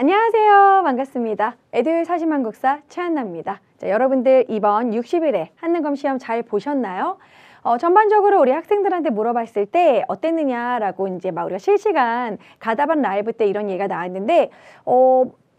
안녕하세요. 반갑습니다. 에듀 사심한국사 최한나입니다. 자, 여러분들 이번 60일에 한능검 시험 잘 보셨나요? 전반적으로 우리 학생들한테 물어봤을 때 어땠느냐라고 이제 막 우리가 실시간 가다반 라이브 때 이런 얘기가 나왔는데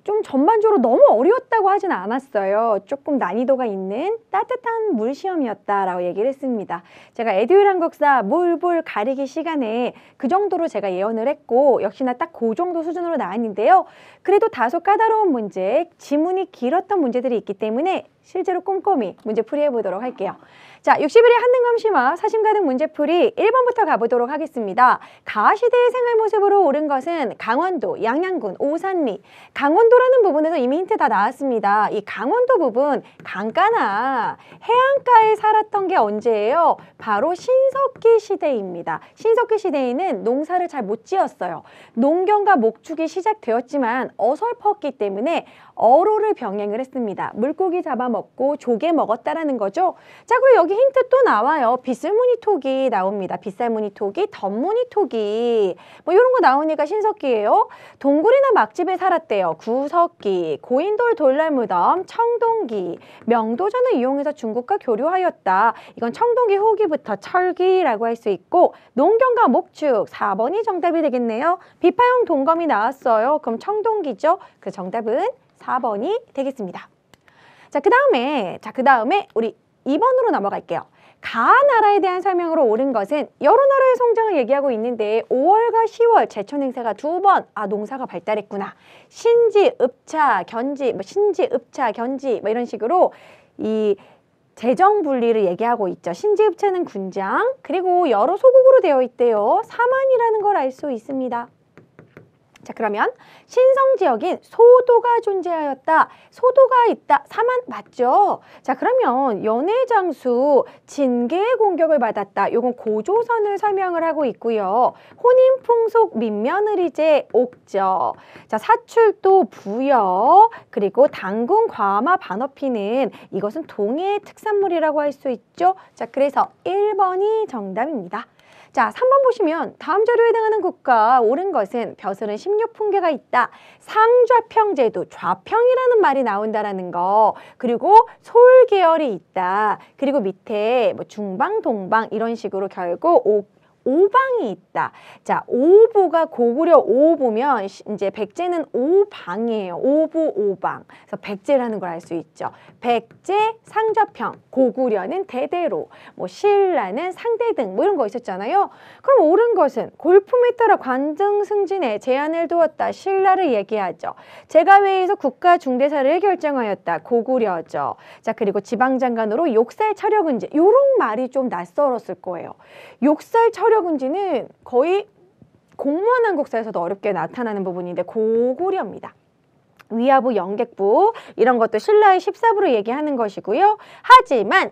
좀 전반적으로 너무 어려웠다고 하진 않았어요. 조금 난이도가 있는 따뜻한 물 시험이었다라고 얘기를 했습니다. 제가 에듀 한국사 물불 가리기 시간에 그 정도로 제가 예언을 했고 역시나 딱 그 정도 수준으로 나왔는데요. 그래도 다소 까다로운 문제, 지문이 길었던 문제들이 있기 때문에 실제로 꼼꼼히 문제 풀이해 보도록 할게요. 자, 60일의 한능검 심화 사심 가득 문제풀이 1번부터 가보도록 하겠습니다. 가시대의 생활 모습으로 옳은 것은 강원도, 양양군, 오산리. 강원도라는 부분에서 이미 힌트 다 나왔습니다. 이 강원도 부분, 강가나 해안가에 살았던 게 언제예요? 바로 신석기 시대입니다. 신석기 시대에는 농사를 잘 못 지었어요. 농경과 목축이 시작되었지만 어설펐기 때문에 어로를 병행을 했습니다. 물고기 잡아먹고 조개 먹었다라는 거죠. 자, 그리고 여기 힌트 또 나와요. 빗술무늬토기 나옵니다. 빗살무늬토기, 덧무늬토기 뭐 이런 거 나오니까 신석기예요. 동굴이나 막집에 살았대요. 구석기, 고인돌 돌날무덤, 청동기, 명도전을 이용해서 중국과 교류하였다. 이건 청동기 후기부터 철기라고 할 수 있고 농경과 목축 4번이 정답이 되겠네요. 비파형 동검이 나왔어요. 그럼 청동기죠. 그 정답은 4번이 되겠습니다. 자, 그 다음에 우리 2번으로 넘어갈게요. 가 나라에 대한 설명으로 옳은 것은 여러 나라의 성장을 얘기하고 있는데 5월과 10월 제천 행사가 2번 농사가 발달했구나. 신지, 읍차, 견지, 신지, 읍차, 견지 이런 식으로 이 재정 분리를 얘기하고 있죠. 신지, 읍차는 군장, 그리고 여러 소국으로 되어 있대요. 사만이라는 걸 알 수 있습니다. 자, 그러면 신성 지역인 소도가 존재하였다. 소도가 있다. 사만 맞죠? 자, 그러면 연해장수 진계의 공격을 받았다. 요건 고조선을 설명을 하고 있고요. 혼인풍속 민며느리제 옥저. 자, 사출도 부여 그리고 당군 과마 반어피는 이것은 동해의 특산물이라고 할 수 있죠. 자, 그래서 1번이 정답입니다. 자, 3번 보시면 다음 자료에 해당하는 국가 옳은 것은 벼슬은 16풍계가 있다. 상좌평제도 좌평이라는 말이 나온다라는 거. 그리고 솔계열이 있다. 그리고 밑에 뭐 중방, 동방 이런 식으로 결국 오방이 있다. 자, 오보가 고구려 오보면 이제 백제는 오방이에요. 오보, 오방. 그래서 백제라는 걸 알 수 있죠. 백제, 상좌평, 고구려는 대대로, 뭐 신라는 상대등 뭐 이런 거 있었잖아요. 그럼 옳은 것은 골품에 따라 관등 승진에 제한을 두었다. 신라를 얘기하죠. 제가회의에서 국가 중대사를 결정하였다. 고구려죠. 자, 그리고 지방장관으로 욕살 철역은지 요런 말이 좀 낯설었을 거예요. 욕살 철역은지는 거의 공무원 한국사에서도 어렵게 나타나는 부분인데 고구려입니다. 위화부, 영객부 이런 것도 신라의 14부로 얘기하는 것이고요. 하지만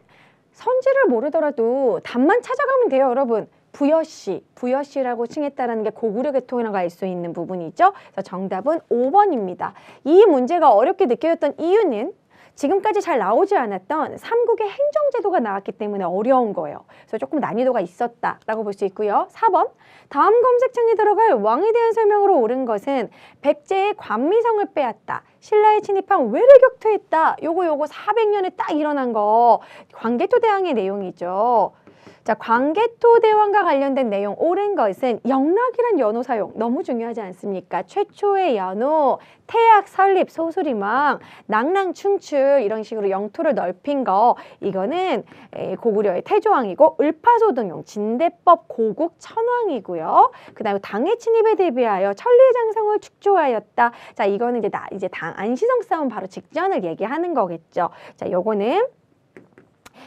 선지를 모르더라도 답만 찾아가면 돼요, 여러분. 부여씨라고 칭했다는 게 고구려 계통이라고 알 수 있는 부분이죠. 그래서 정답은 5번입니다. 이 문제가 어렵게 느껴졌던 이유는 지금까지 잘 나오지 않았던 삼국의 행정제도가 나왔기 때문에 어려운 거예요. 그래서 조금 난이도가 있었다라고 볼 수 있고요. 4번, 다음 검색창에 들어갈 왕에 대한 설명으로 옳은 것은 백제의 관미성을 빼앗다. 신라에 침입한 왜를 격퇴했다. 요거 400년에 딱 일어난 거 광개토대왕의 내용이죠. 자, 광개토대왕과 관련된 내용 옳은 것은 영락이란 연호 사용 너무 중요하지 않습니까? 최초의 연호, 태약, 설립, 소수리망, 낭랑, 충출 이런 식으로 영토를 넓힌 거 이거는 고구려의 태조왕이고 을파소등용, 진대법, 고국, 천왕이고요. 그 다음에 당의 침입에 대비하여 천리장성을 축조하였다. 자, 이거는 이제 안시성 싸움 바로 직전을 얘기하는 거겠죠. 자, 요거는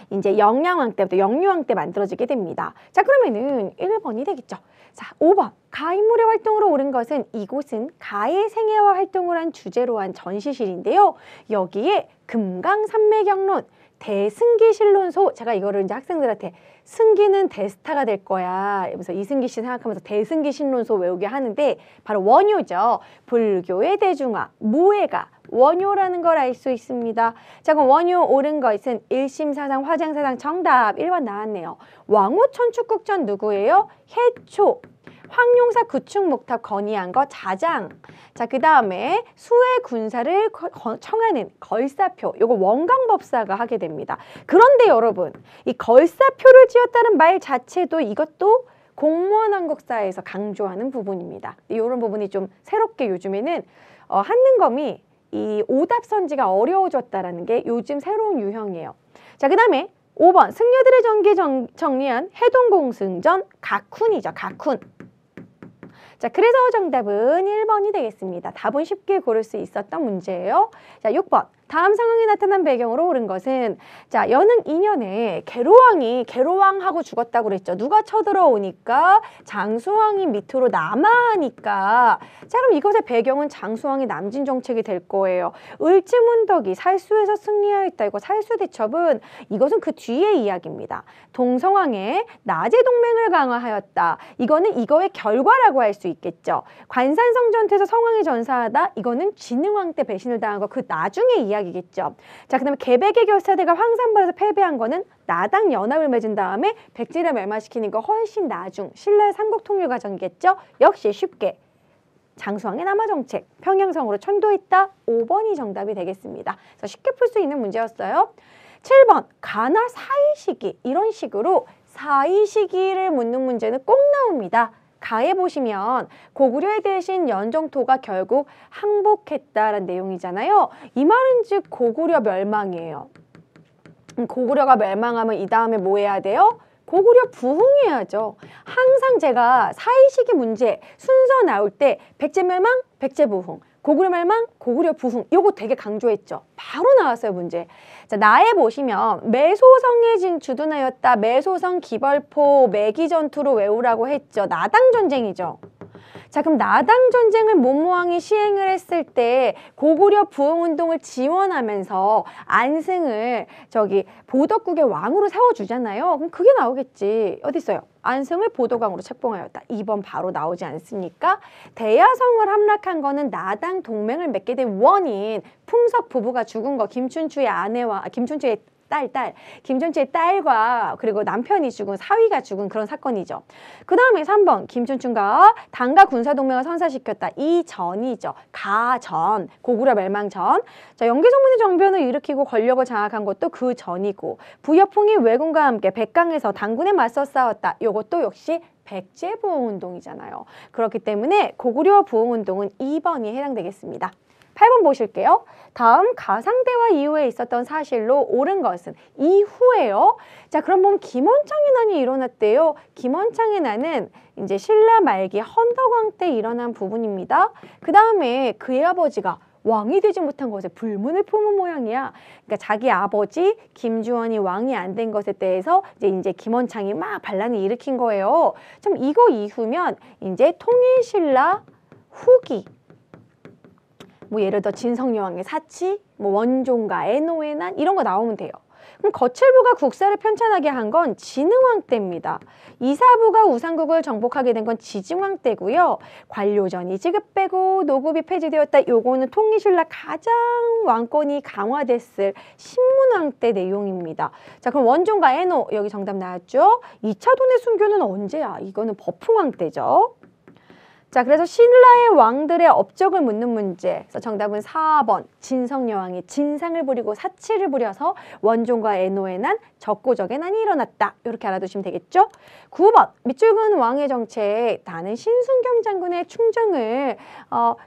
이제 영양왕 때부터 영유왕 때 만들어지게 됩니다. 자, 그러면은 1번이 되겠죠. 자, 5번. 가인물의 활동으로 옳은 것은 이곳은 가의 생애와 활동을 한 주제로 한 전시실인데요. 여기에 금강산맥경론, 대승기신론소, 제가 이거를 이제 학생들한테 승기는 대스타가 될 거야. 그래서 이승기 씨 생각하면서 대승기신론소 외우게 하는데 바로 원효죠. 불교의 대중화, 무예가 원효라는 걸 알 수 있습니다. 자, 그럼 원효 옳은 것은 일심사상, 화쟁사상 정답 1번 나왔네요. 왕후천축국전 누구예요? 해초. 황룡사 구축 목탑 건의한 거 자장. 자, 그 다음에 수의 군사를 청하는 걸사표. 요거 원광법사가 하게 됩니다. 그런데 여러분, 이 걸사표를 지었다는 말 자체도 이것도 공무원 한국사에서 강조하는 부분입니다. 이런 부분이 좀 새롭게 요즘에는 한능검이 이 오답선지가 어려워졌다라는 게 요즘 새로운 유형이에요. 자, 그 다음에 5번 승려들의 전기 정리한 해동공승전 각훈이죠. 각훈. 자, 그래서 정답은 1번이 되겠습니다. 답은 쉽게 고를 수 있었던 문제예요. 자, 6번. 다음 상황이 나타난 배경으로 옳은 것은 자, 여는 2년에 계로왕이 계로왕하고 죽었다고 그랬죠. 누가 쳐들어오니까 장수왕이 밑으로 남하하니까 자, 그럼 이것의 배경은 장수왕의 남진 정책이 될 거예요. 을지문덕이 살수에서 승리하였다. 이거 살수대첩은 이것은 그 뒤의 이야기입니다. 동성왕의 낮의 동맹을 강화하였다. 이거는 이거의 결과라고 할 수 있겠죠. 관산성전투에서 성왕이 전사하다. 이거는 진흥왕 때 배신을 당한 거 그 나중의 이야기겠죠. 자, 그 다음에 개백의 결사대가 황산벌에서 패배한 거는 나당 연합을 맺은 다음에 백제를 멸망시키는 거 훨씬 나중 신라의 삼국통일 과정이겠죠. 역시 쉽게 장수왕의 남하정책 평양성으로 천도했다. 5번이 정답이 되겠습니다. 그래서 쉽게 풀 수 있는 문제였어요. 7번 가나 사이시기 이런 식으로 사이시기를 묻는 문제는 꼭 나옵니다. 가에 보시면 고구려의 대신 연정토가 결국 항복했다라는 내용이잖아요. 이 말은 즉 고구려 멸망이에요. 고구려가 멸망하면 이 다음에 뭐 해야 돼요? 고구려 부흥해야죠. 항상 제가 사이시기 문제 순서 나올 때 백제 멸망, 백제 부흥, 고구려 멸망, 고구려 부흥 요거 되게 강조했죠. 바로 나왔어요 문제. 자, 나에 보시면 매소성에 주둔하였다. 매소성 기벌포 매기전투로 외우라고 했죠. 나당 전쟁이죠. 자, 그럼 나당 전쟁을 문무왕이 시행을 했을 때 고구려 부흥운동을 지원하면서 안승을 저기 보덕국의 왕으로 세워주잖아요. 그럼 그게 나오겠지. 어디 있어요? 안승을 보덕왕으로 책봉하였다. 2번 바로 나오지 않습니까? 대야성을 함락한 거는 나당 동맹을 맺게 된 원인 풍석 부부가 죽은 거 김춘추의 아내와 김춘추의 김춘추의 딸과 그리고 남편이 죽은 사위가 죽은 그런 사건이죠. 그 다음에 3번 김춘추가 당가 군사동맹을 선사시켰다. 이 전이죠. 가전, 고구려 멸망 전. 자, 영계성문의 정변을 일으키고 권력을 장악한 것도 그 전이고 부여풍이 왜군과 함께 백강에서 당군에 맞서 싸웠다. 이것도 역시 백제 부흥운동이잖아요. 그렇기 때문에 고구려 부흥운동은 2번이 해당되겠습니다. 8번 보실게요. 다음 가상대화 이후에 있었던 사실로 옳은 것은 이후에요. 자, 그럼 보면 김원창의 난이 일어났대요. 김원창의 난은 이제 신라 말기 헌덕왕 때 일어난 부분입니다. 그 다음에 그의 아버지가 왕이 되지 못한 것에 불문을 품은 모양이야. 그러니까 자기 아버지 김주원이 왕이 안 된 것에 대해서 이제 김원창이 막 반란을 일으킨 거예요. 좀 이거 이후면 이제 통일신라 후기. 뭐 예를 들어 진성여왕의 사치, 뭐 원종가, 애노의 난 이런 거 나오면 돼요. 그럼 거칠부가 국사를 편찬하게 한 건 진흥왕 때입니다. 이사부가 우상국을 정복하게 된 건 지증왕 때고요. 관료전이 지급되고 노급이 폐지되었다. 요거는 통일신라 가장 왕권이 강화됐을 신문왕 때 내용입니다. 자, 그럼 원종가, 애노 여기 정답 나왔죠? 2차 돈의 순교는 언제야? 이거는 버풍왕 때죠. 자, 그래서 신라의 왕들의 업적을 묻는 문제. 그래서 정답은 4번. 진성여왕이 진상을 부리고 사치를 부려서 원종과 애노의 난, 적고적의 난이 일어났다. 이렇게 알아두시면 되겠죠? 9번. 밑줄근 왕의 정책. 나는 신순겸 장군의 충정을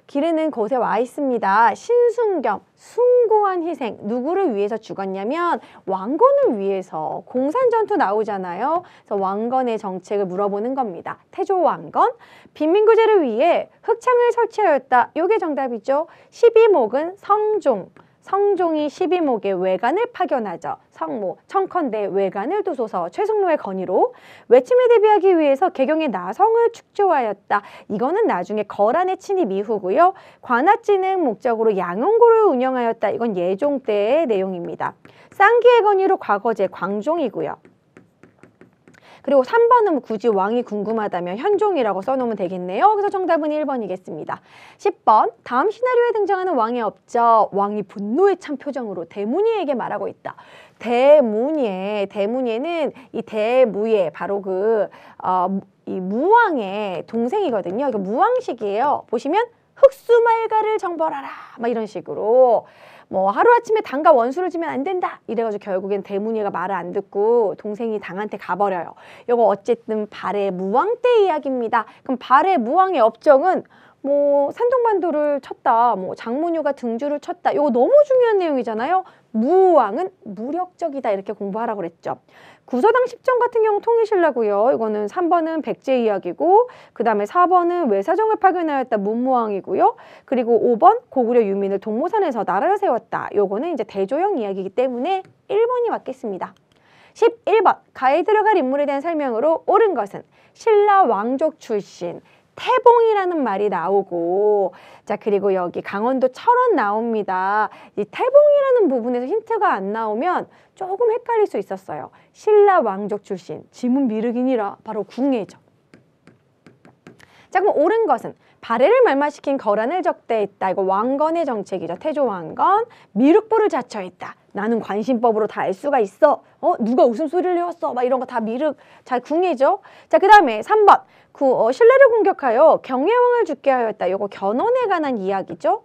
기르는 곳에 와 있습니다. 신순겸. 숭고한 희생. 누구를 위해서 죽었냐면 왕건을 위해서. 공산전투 나오잖아요. 그래서 왕건의 정책을 물어보는 겁니다. 태조 왕건. 빈민구제를 위해 흑창을 설치하였다. 요게 정답이죠. 12목은 성종. 성종이 12목의 외관을 파견하죠. 성모, 청컨대 외관을 두소서 최승로의 건의로 외침에 대비하기 위해서 개경의 나성을 축조하였다. 이거는 나중에 거란의 침입 이후고요. 관아찌는 목적으로 양용고를 운영하였다. 이건 예종 때의 내용입니다. 쌍기의 건의로 과거제 광종이고요. 그리고 3번은 굳이 왕이 궁금하다면 현종이라고 써놓으면 되겠네요. 그래서 정답은 1번이겠습니다. 10번 다음 시나리오에 등장하는 왕의 업적. 왕이 분노에 찬 표정으로 대문이에게 말하고 있다. 대문예는 이 대무예 바로 이 무왕의 동생이거든요. 이거 무왕식이에요. 보시면 흑수말가를 정벌하라 막 이런 식으로 뭐 하루아침에 당과 원수를 지면 안 된다 이래가지고 결국엔 대문예가 말을 안 듣고 동생이 당한테 가버려요. 이거 어쨌든 발해 무왕 때 이야기입니다. 그럼 발해 무왕의 업적은 뭐 산동반도를 쳤다, 뭐 장문효가 등주를 쳤다. 이거 너무 중요한 내용이잖아요. 무왕은 무력적이다 이렇게 공부하라고 그랬죠. 구서당 10정 같은 경우 통일신라고요. 이거는 3번은 백제 이야기고 그 다음에 4번은 외사정을 파견하였다 문무왕이고요. 그리고 5번 고구려 유민을 동모산에서 나라를 세웠다. 요거는 이제 대조영 이야기이기 때문에 1번이 맞겠습니다. 11번 가에 들어갈 인물에 대한 설명으로 옳은 것은 신라 왕족 출신 태봉이라는 말이 나오고 자 그리고 여기 강원도 철원 나옵니다. 이 태봉이라는 부분에서 힌트가 안 나오면 조금 헷갈릴 수 있었어요. 신라 왕족 출신 지문 미륵이니라 바로 궁예죠. 자 그럼 옳은 것은 발해를 말마시킨 거란을 적대했다. 이거 왕건의 정책이죠. 태조 왕건 미륵부를 자처했다. 나는 관심법으로 다 알 수가 있어. 누가 웃음소리를 내었어. 막 이런 거 다 미륵 잘 궁예죠. 자 그 다음에 3번 신라를 공격하여 경혜왕을 죽게 하였다. 이거 견훤에 관한 이야기죠.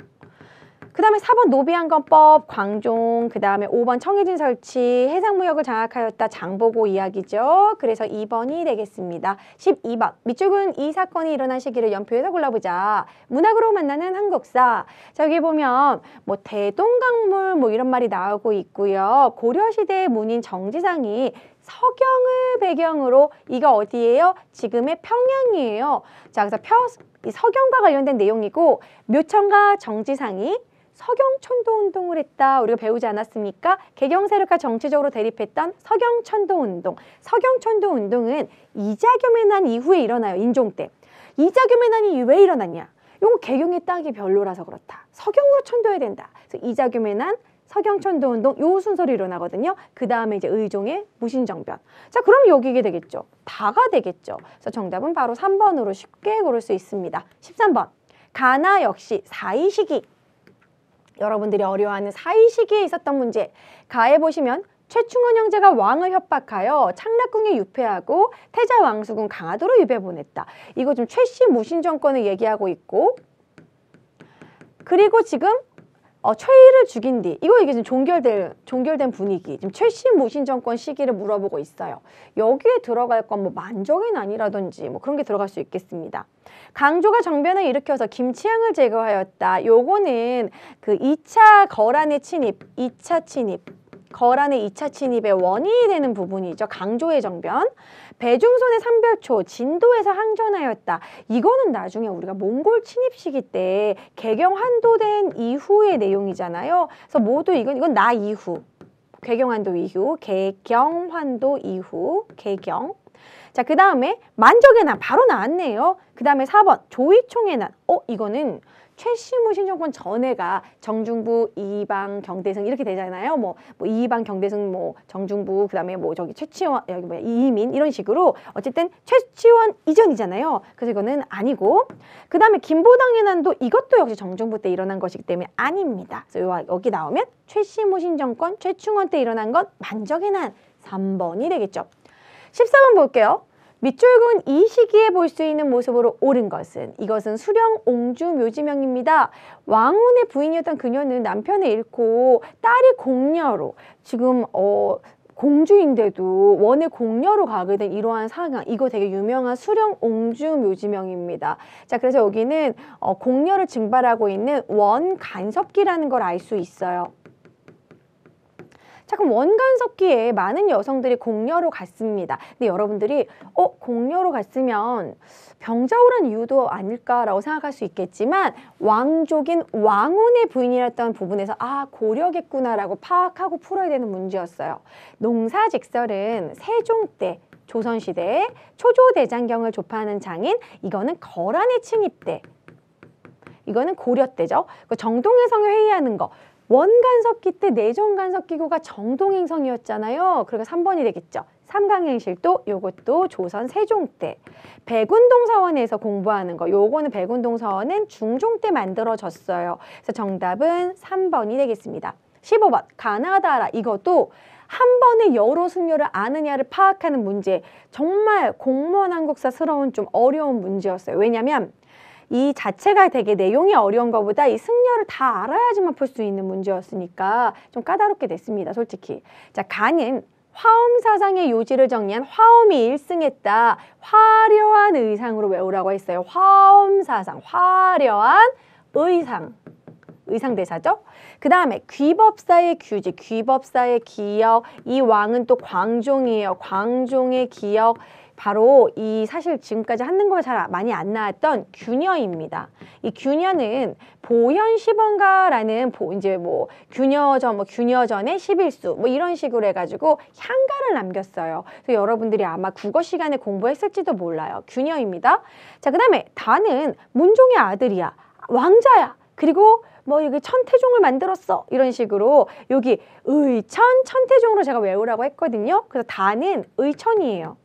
그 다음에 4번 노비한건법 광종, 그 다음에 5번 청해진 설치, 해상무역을 장악하였다. 장보고 이야기죠. 그래서 2번이 되겠습니다. 12번 밑줄은 이 사건이 일어난 시기를 연표해서 골라보자. 문학으로 만나는 한국사. 자 여기 보면 뭐 대동강물 뭐 이런 말이 나오고 있고요. 고려시대의 문인 정지상이 서경을 배경으로 이가 어디예요? 지금의 평양이에요. 자 그래서 이 서경과 관련된 내용이고 묘청과 정지상이 서경천도운동을 했다. 우리가 배우지 않았습니까? 개경세력과 정치적으로 대립했던 서경천도운동. 서경천도운동은 이자겸의 난 이후에 일어나요. 인종 때. 이자겸의 난이 왜 일어났냐? 이거 개경의 땅이 별로라서 그렇다. 서경으로 천도해야 된다. 그래서 이자겸의 난, 서경천도운동 요 순서로 일어나거든요. 그 다음에 이제 의종의 무신정변. 자 그럼 여기게 되겠죠. 다가 되겠죠. 그래서 정답은 바로 3번으로 쉽게 고를 수 있습니다. 13번 가나 역시 사이시기. 여러분들이 어려워하는 사이시기에 있었던 문제. 가에 보시면 최충원 형제가 왕을 협박하여 창락궁에 유폐하고 태자 왕수군 강화도로 유배 보냈다. 이거 좀 최씨 무신 정권을 얘기하고 있고 그리고 지금 최희를 죽인 뒤 이게 지금 종결된 분위기. 지금 최씨 무신 정권 시기를 물어보고 있어요. 여기에 들어갈 건 뭐 만정의 난이라든지 뭐 그런 게 들어갈 수 있겠습니다. 강조가 정변을 일으켜서 김치향을 제거하였다. 요거는 그 2차 거란의 침입, 2차 침입, 거란의 2차 침입의 원인이 되는 부분이죠. 강조의 정변. 배중손의 삼별초, 진도에서 항전하였다. 이거는 나중에 우리가 몽골 침입 시기 때 개경 한도된 이후의 내용이잖아요. 그래서 모두 이건 나 이후, 개경한도 이후, 개경환도 이후, 개경. 자, 그 다음에 만적의 난 바로 나왔네요. 그 다음에 4번 조이총의 난. 이거는 최씨무신 정권 전에가 정중부, 이방, 경대승 이렇게 되잖아요. 뭐 이방, 경대승, 뭐 정중부, 그 다음에 뭐 저기 최치원, 여기 뭐야 이민 이런 식으로 어쨌든 최치원 이전이잖아요. 그래서 이거는 아니고 그 다음에 김보당의 난도 이것도 역시 정중부 때 일어난 것이기 때문에 아닙니다. 그래서 여기 나오면 최씨무신 정권, 최충원 때 일어난 건 만적의 난 3번이 되겠죠. 14번 볼게요. 밑줄근 이 시기에 볼 수 있는 모습으로 옳은 것은 이것은 수령 옹주 묘지명입니다. 왕혼의 부인이었던 그녀는 남편을 잃고 딸이 공녀로 지금 공주인데도 원의 공녀로 가게 된 이러한 상황. 이거 되게 유명한 수령 옹주 묘지명입니다. 자 그래서 여기는 공녀를 증발하고 있는 원간섭기라는 걸 알 수 있어요. 자 그럼 원간섭기에 많은 여성들이 공녀로 갔습니다. 근데 여러분들이 공녀로 갔으면 병자호란 이유도 아닐까라고 생각할 수 있겠지만 왕족인 왕혼의 부인이었던 부분에서 고려겠구나라고 파악하고 풀어야 되는 문제였어요. 농사직설은 세종 때 조선시대에 초조대장경을 조파하는 장인 이거는 거란의 침입 때 이거는 고려 때죠. 정동해성을 회의하는 거 원간섭기 때 내정간섭기구가 정동행성이었잖아요. 그러니까 3번이 되겠죠. 삼강행실도 요것도 조선 세종 때. 백운동서원에서 공부하는 거 요거는 백운동서원은 중종 때 만들어졌어요. 그래서 정답은 3번이 되겠습니다. 15번 가나다라. 이것도 한 번에 여러 승려를 아느냐를 파악하는 문제. 정말 공무원 한국사스러운 좀 어려운 문제였어요. 왜냐면 이 자체가 되게 내용이 어려운 것보다 이 승려를 다 알아야지만 풀 수 있는 문제였으니까 좀 까다롭게 됐습니다. 솔직히. 자, 가는 화엄사상의 요지를 정리한 화엄이 1승했다. 화려한 의상으로 외우라고 했어요. 화엄사상, 화려한 의상. 의상대사죠. 그 다음에 귀법사의 규지, 귀법사의 기역. 이 왕은 또 광종이에요. 광종의 기역. 바로 이 사실 지금까지 한능고가 잘 많이 안 나왔던 균여입니다. 이 균여는 보현시번가라는 이제 뭐 균여전의 11수 뭐 이런 식으로 해가지고 향가를 남겼어요. 그래서 여러분들이 아마 국어 시간에 공부했을지도 몰라요. 균여입니다. 자, 그다음에 다는 문종의 아들이야. 왕자야. 그리고 뭐 이게 천태종을 만들었어. 이런 식으로 여기 의천, 천태종으로 제가 외우라고 했거든요. 그래서 다는 의천이에요.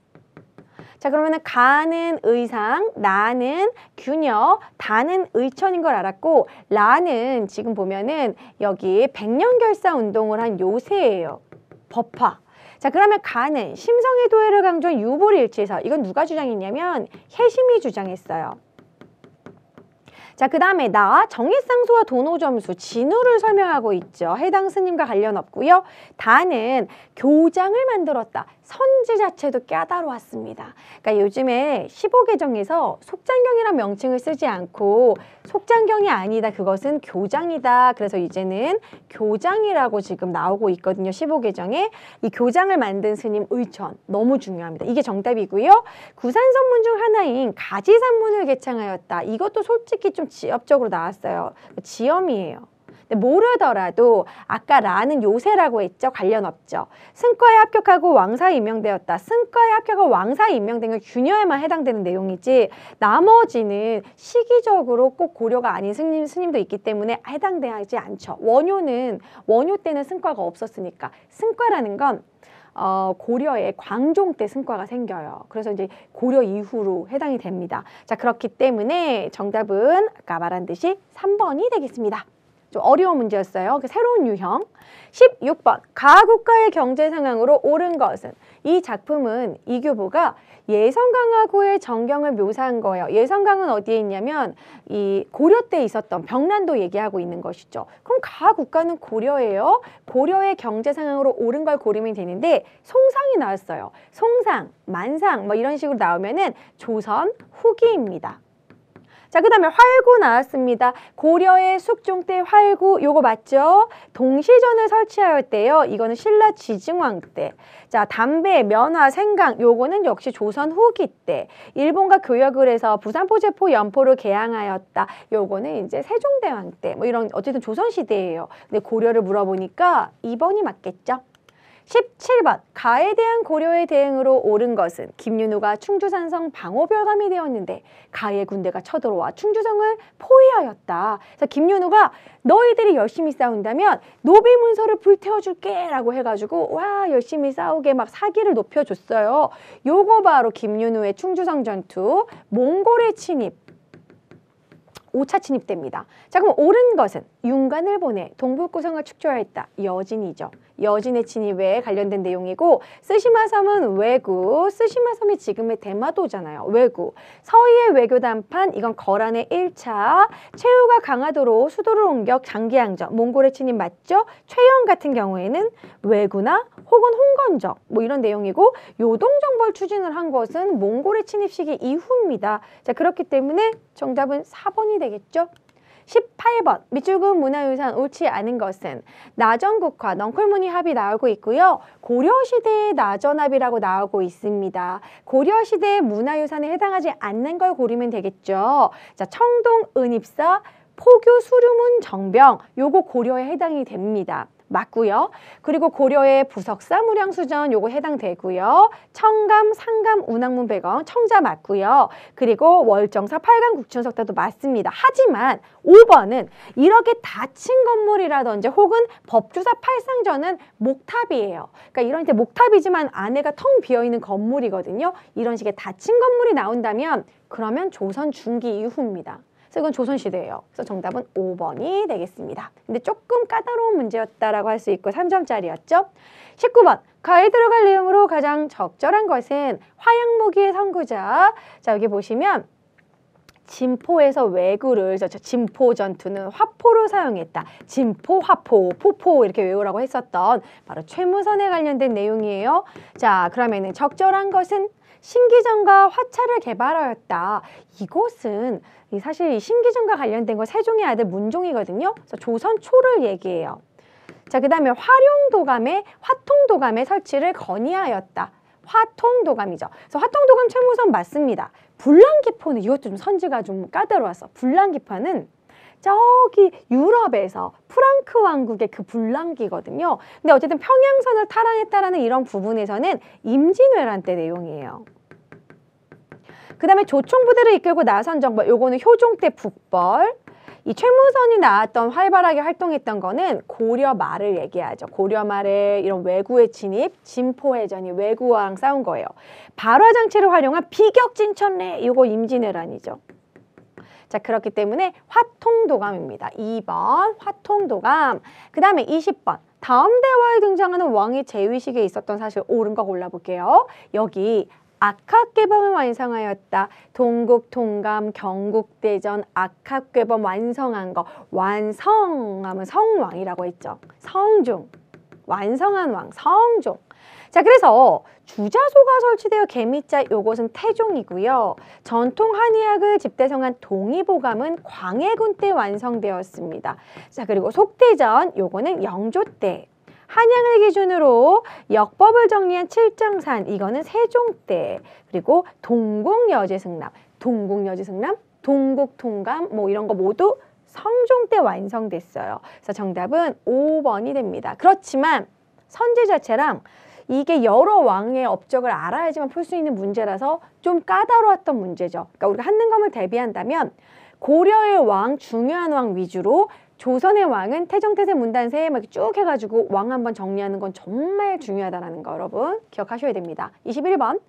자, 그러면은 가는 의상, 나는 균여, 다는 의천인 걸 알았고, 라는 지금 보면은 여기 백년결사 운동을 한 요새예요. 법화. 자, 그러면 가는 심성의 도회를 강조한 유불일치에서 이건 누가 주장했냐면 해심이 주장했어요. 자, 그 다음에 나 정해상수와 도노점수 진우를 설명하고 있죠. 해당 스님과 관련 없고요. 다는 교장을 만들었다. 선지 자체도 까다로웠습니다. 그러니까 요즘에 15개정에서 속장경이란 명칭을 쓰지 않고 속장경이 아니다. 그것은 교장이다. 그래서 이제는 교장이라고 지금 나오고 있거든요. 15개정에. 이 교장을 만든 스님 의천. 너무 중요합니다. 이게 정답이고요. 구산선문 중 하나인 가지산문을 개창하였다. 이것도 솔직히 좀 지엽적으로 나왔어요. 지엄이에요. 모르더라도 아까 라는 요새라고 했죠. 관련 없죠. 승과에 합격하고 왕사에 임명되었다. 승과에 합격하고 왕사에 임명된 건 균여에만 해당되는 내용이지 나머지는 시기적으로 꼭 고려가 아닌 스님도 있기 때문에 해당되지 않죠. 원효 때는 승과가 없었으니까. 승과라는 건 고려에 광종 때 승과가 생겨요. 그래서 이제 고려 이후로 해당이 됩니다. 자, 그렇기 때문에 정답은 아까 말한 듯이 3번이 되겠습니다. 좀 어려운 문제였어요. 새로운 유형. 16번 가국가의 경제 상황으로 옳은 것은. 이 작품은 이규보가 예성강하고의 정경을 묘사한 거예요. 예성강은 어디에 있냐면 이 고려 때 있었던 병난도 얘기하고 있는 것이죠. 그럼 가국가는 고려예요. 고려의 경제 상황으로 옳은 걸 고르면 되는데 송상이 나왔어요. 송상, 만상 뭐 이런 식으로 나오면은 조선 후기입니다. 자, 그 다음에 활구 나왔습니다. 고려의 숙종 때 활구, 요거 맞죠? 동시전을 설치하였대요. 이거는 신라 지증왕 때. 자, 담배, 면화, 생강, 요거는 역시 조선 후기 때. 일본과 교역을 해서 부산포제포 연포를 개항하였다. 요거는 이제 세종대왕 때. 뭐 이런 어쨌든 조선시대예요. 근데 고려를 물어보니까 2번이 맞겠죠? 17번 가에 대한 고려의 대응으로 옳은 것은 김윤호가 충주산성 방어별감이 되었는데 가의 군대가 쳐들어와 충주성을 포위하였다. 그래서 김윤호가 너희들이 열심히 싸운다면 노비문서를 불태워줄게 라고 해가지고 와 열심히 싸우게 막 사기를 높여줬어요. 요거 바로 김윤호의 충주성 전투, 몽골의 침입 5차 침입됩니다. 자, 그럼 옳은 것은 윤관을 보내 동북구성을 축조하였다. 여진이죠. 여진의 침입에 관련된 내용이고 스시마섬은 왜구, 스시마섬이 지금의 대마도잖아요. 왜구. 서희의 외교 담판, 이건 거란의 1차. 최후가 강화도로 수도를 옮겨 장기항전, 몽골의 침입 맞죠? 최영 같은 경우에는 왜구나 혹은 홍건적 뭐 이런 내용이고 요동정벌 추진을 한 것은 몽골의 침입 시기 이후입니다. 자, 그렇기 때문에 정답은 4번이 되겠죠? 18번 밑줄근 문화유산 옳지 않은 것은 나전국화, 넝쿨무늬 합이 나오고 있고요. 고려시대의 나전합이라고 나오고 있습니다. 고려시대의 문화유산에 해당하지 않는 걸 고르면 되겠죠. 자, 청동 은입사, 포교 수류문 정병 요거 고려에 해당이 됩니다. 맞고요. 그리고 고려의 부석사 무량수전 요거 해당되고요. 청감, 상감, 운항문 배경 청자 맞고요. 그리고 월정사, 팔강, 국춘석다도 맞습니다. 하지만 5번은 이렇게 닫힌 건물이라든지 혹은 법주사 팔상전은 목탑이에요. 그러니까 이런 이제 목탑이지만 안에가 텅 비어있는 건물이거든요. 이런 식의 닫힌 건물이 나온다면 그러면 조선 중기 이후입니다. 그래서 이건 조선시대예요. 그래서 정답은 5번이 되겠습니다. 근데 조금 까다로운 문제였다라고 할 수 있고 3점짜리였죠. 19번 가에 들어갈 내용으로 가장 적절한 것은 화양무기의 선구자. 자, 여기 보시면 진포에서 왜구를 진포 전투는 화포를 사용했다. 진포, 화포, 포포 이렇게 외우라고 했었던 바로 최무선에 관련된 내용이에요. 자, 그러면은 적절한 것은 신기전과 화차를 개발하였다. 이것은 사실 이 신기전과 관련된 건 세종의 아들 문종이거든요. 그래서 조선 초를 얘기해요. 자, 그 다음에 활용도감의 화통도감의 설치를 건의하였다. 화통도감이죠. 그래서 화통도감 최무선 맞습니다. 불랑기포는 이것도 좀 선지가 좀 까다로웠어. 불랑기파는 저기 유럽에서 프랑크 왕국의 그 불랑기거든요. 근데 어쨌든 평양선을 탈환했다라는 이런 부분에서는 임진왜란 때 내용이에요. 그 다음에 조총부대를 이끌고 나선 정벌, 요거는 효종 때 북벌. 이 최무선이 나왔던 활발하게 활동했던 거는 고려 말을 얘기하죠. 고려 말에 이런 왜구의 진입, 진포해전이 왜구왕 싸운 거예요. 발화장치를 활용한 비격진천례, 이거 임진왜란이죠. 자, 그렇기 때문에 화통도감입니다. 2번 화통도감. 그 다음에 20번. 다음 대화에 등장하는 왕의 재위식에 있었던 사실 옳은 거 골라볼게요. 여기 악학궤범을 완성하였다. 동국, 동감, 경국대전, 악학궤범 완성한 거. 완성하면 성왕이라고 했죠. 성종, 완성한 왕, 성종. 자, 그래서 주자소가 설치되어 개미자 요것은 태종이고요. 전통 한의학을 집대성한 동의보감은 광해군 때 완성되었습니다. 자, 그리고 속대전 요거는 영조 때. 한양을 기준으로 역법을 정리한 칠정산 이거는 세종 때. 그리고 동국여제승남, 동국여제승남, 동국통감 뭐 이런 거 모두 성종 때 완성됐어요. 그래서 정답은 5번이 됩니다. 그렇지만 선제 자체랑 이게 여러 왕의 업적을 알아야지만 풀 수 있는 문제라서 좀 까다로웠던 문제죠. 그러니까 우리가 한능검을 대비한다면 고려의 왕, 중요한 왕 위주로 조선의 왕은 태종, 태세, 문단세 막 쭉 해가지고 왕 한번 정리하는 건 정말 중요하다는 거 여러분 기억하셔야 됩니다. 21번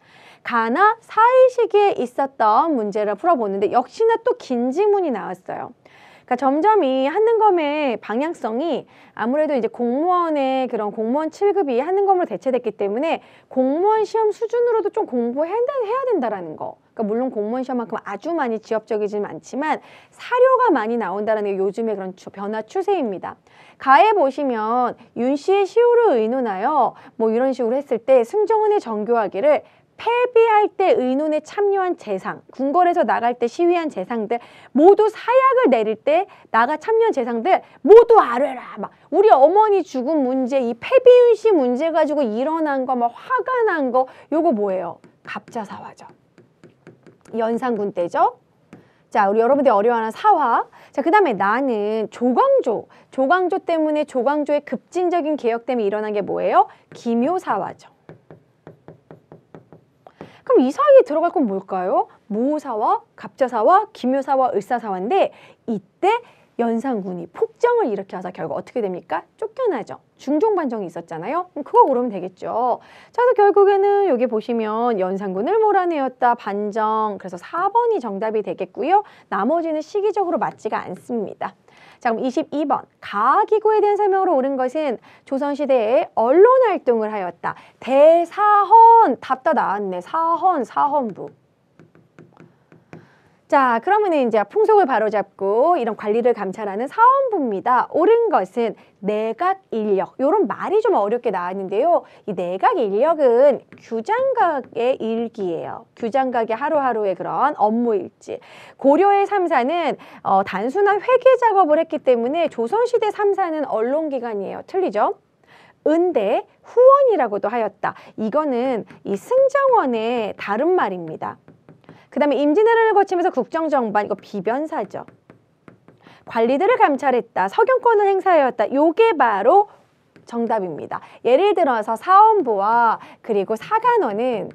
가나 사의 시기에 있었던 문제를 풀어보는데 역시나 또 긴 지문이 나왔어요. 그러니까 점점 이 한능검의 방향성이 아무래도 이제 공무원의 그런 공무원 7급이 한능검으로 대체됐기 때문에 공무원 시험 수준으로도 좀 공부해야 된다라는 거. 그러니까 물론 공무원 시험만큼 아주 많이 지엽적이지는 않지만 사료가 많이 나온다는 게 요즘의 그런 변화 추세입니다. 가에 보시면 윤 씨의 시호를 의논하여 뭐 이런 식으로 했을 때 승정원의 정교하기를 패비할 때 의논에 참여한 재상, 궁궐에서 나갈 때 시위한 재상들 모두 사약을 내릴 때 나가 참여한 재상들 모두 아뢰라. 막 우리 어머니 죽은 문제, 이 패비윤 씨 문제 가지고 일어난 거, 막 화가 난 거, 요거 뭐예요? 갑자사화죠. 연산군 때죠. 자, 우리 여러분들이 어려워하는 사화. 자, 그 다음에 나는 조광조 때문에 조광조의 급진적인 개혁 때문에 일어난 게 뭐예요? 기묘사화죠. 그럼 이 사이에 들어갈 건 뭘까요? 모사와 갑자사와 기묘사와 을사사화인데 이때 연산군이 폭정을 일으켜서 결국 어떻게 됩니까? 쫓겨나죠. 중종반정이 있었잖아요. 그럼 그거 고르면 되겠죠. 자, 그래서 결국에는 여기 보시면 연산군을 몰아내었다. 반정. 그래서 4번이 정답이 되겠고요. 나머지는 시기적으로 맞지가 않습니다. 자, 그럼 22번. 가기구에 대한 설명으로 옳은 것은 조선시대에 언론활동을 하였다. 대사헌. 답 다 나왔네. 사헌부. 자, 그러면 이제 풍속을 바로잡고 이런 관리를 감찰하는 사헌부입니다. 옳은 것은 내각인력. 이런 말이 좀 어렵게 나왔는데요. 이 내각인력은 규장각의 일기예요. 규장각의 하루하루의 그런 업무일지. 고려의 3사는 단순한 회계 작업을 했기 때문에 조선시대 3사는 언론기관이에요. 틀리죠? 은대, 후원이라고도 하였다. 이거는 이 승정원의 다른 말입니다. 그 다음에 임진왜란을 거치면서 국정정반, 이거 비변사죠. 관리들을 감찰했다. 서경권을 행사하였다. 요게 바로 정답입니다. 예를 들어서 사원부와 그리고 사간원은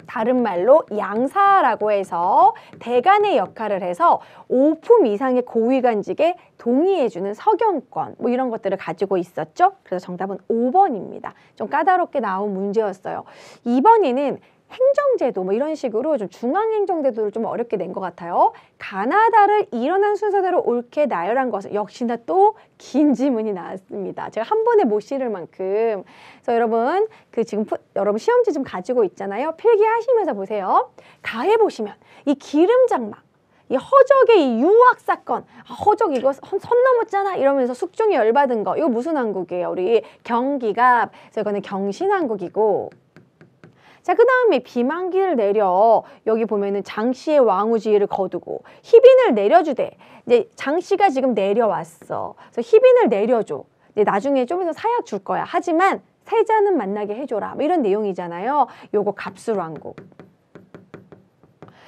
다른 말로 양사라고 해서 대간의 역할을 해서 5품 이상의 고위관직에 동의해주는 서경권 뭐 이런 것들을 가지고 있었죠. 그래서 정답은 5번입니다. 좀 까다롭게 나온 문제였어요. 2번에는 행정제도 뭐 이런 식으로 좀 중앙행정제도를 좀 어렵게 낸 것 같아요. 가나다를 일어난 순서대로 옳게 나열한 것은 역시나 또 긴 지문이 나왔습니다. 제가 한 번에 못 실을 만큼. 그래서 여러분 여러분 시험지 좀 가지고 있잖아요. 필기하시면서 보세요. 가해 보시면 이 기름장막, 이 허적의 이 유학 사건, 허적 이거 선 넘었잖아 이러면서 숙종이 열받은 거, 이거 무슨 왕국이에요? 우리 경기갑. 그래서 이거는 경신왕국이고. 자, 그 다음에 비만기를 내려 여기 보면은 장씨의 왕후지위를 거두고 희빈을 내려주되 이제 장씨가 지금 내려왔어. 그래서 희빈을 내려줘. 이제 나중에 좀 있으면 사약 줄 거야. 하지만 세자는 만나게 해줘라. 뭐 이런 내용이잖아요. 요거 갑술왕국.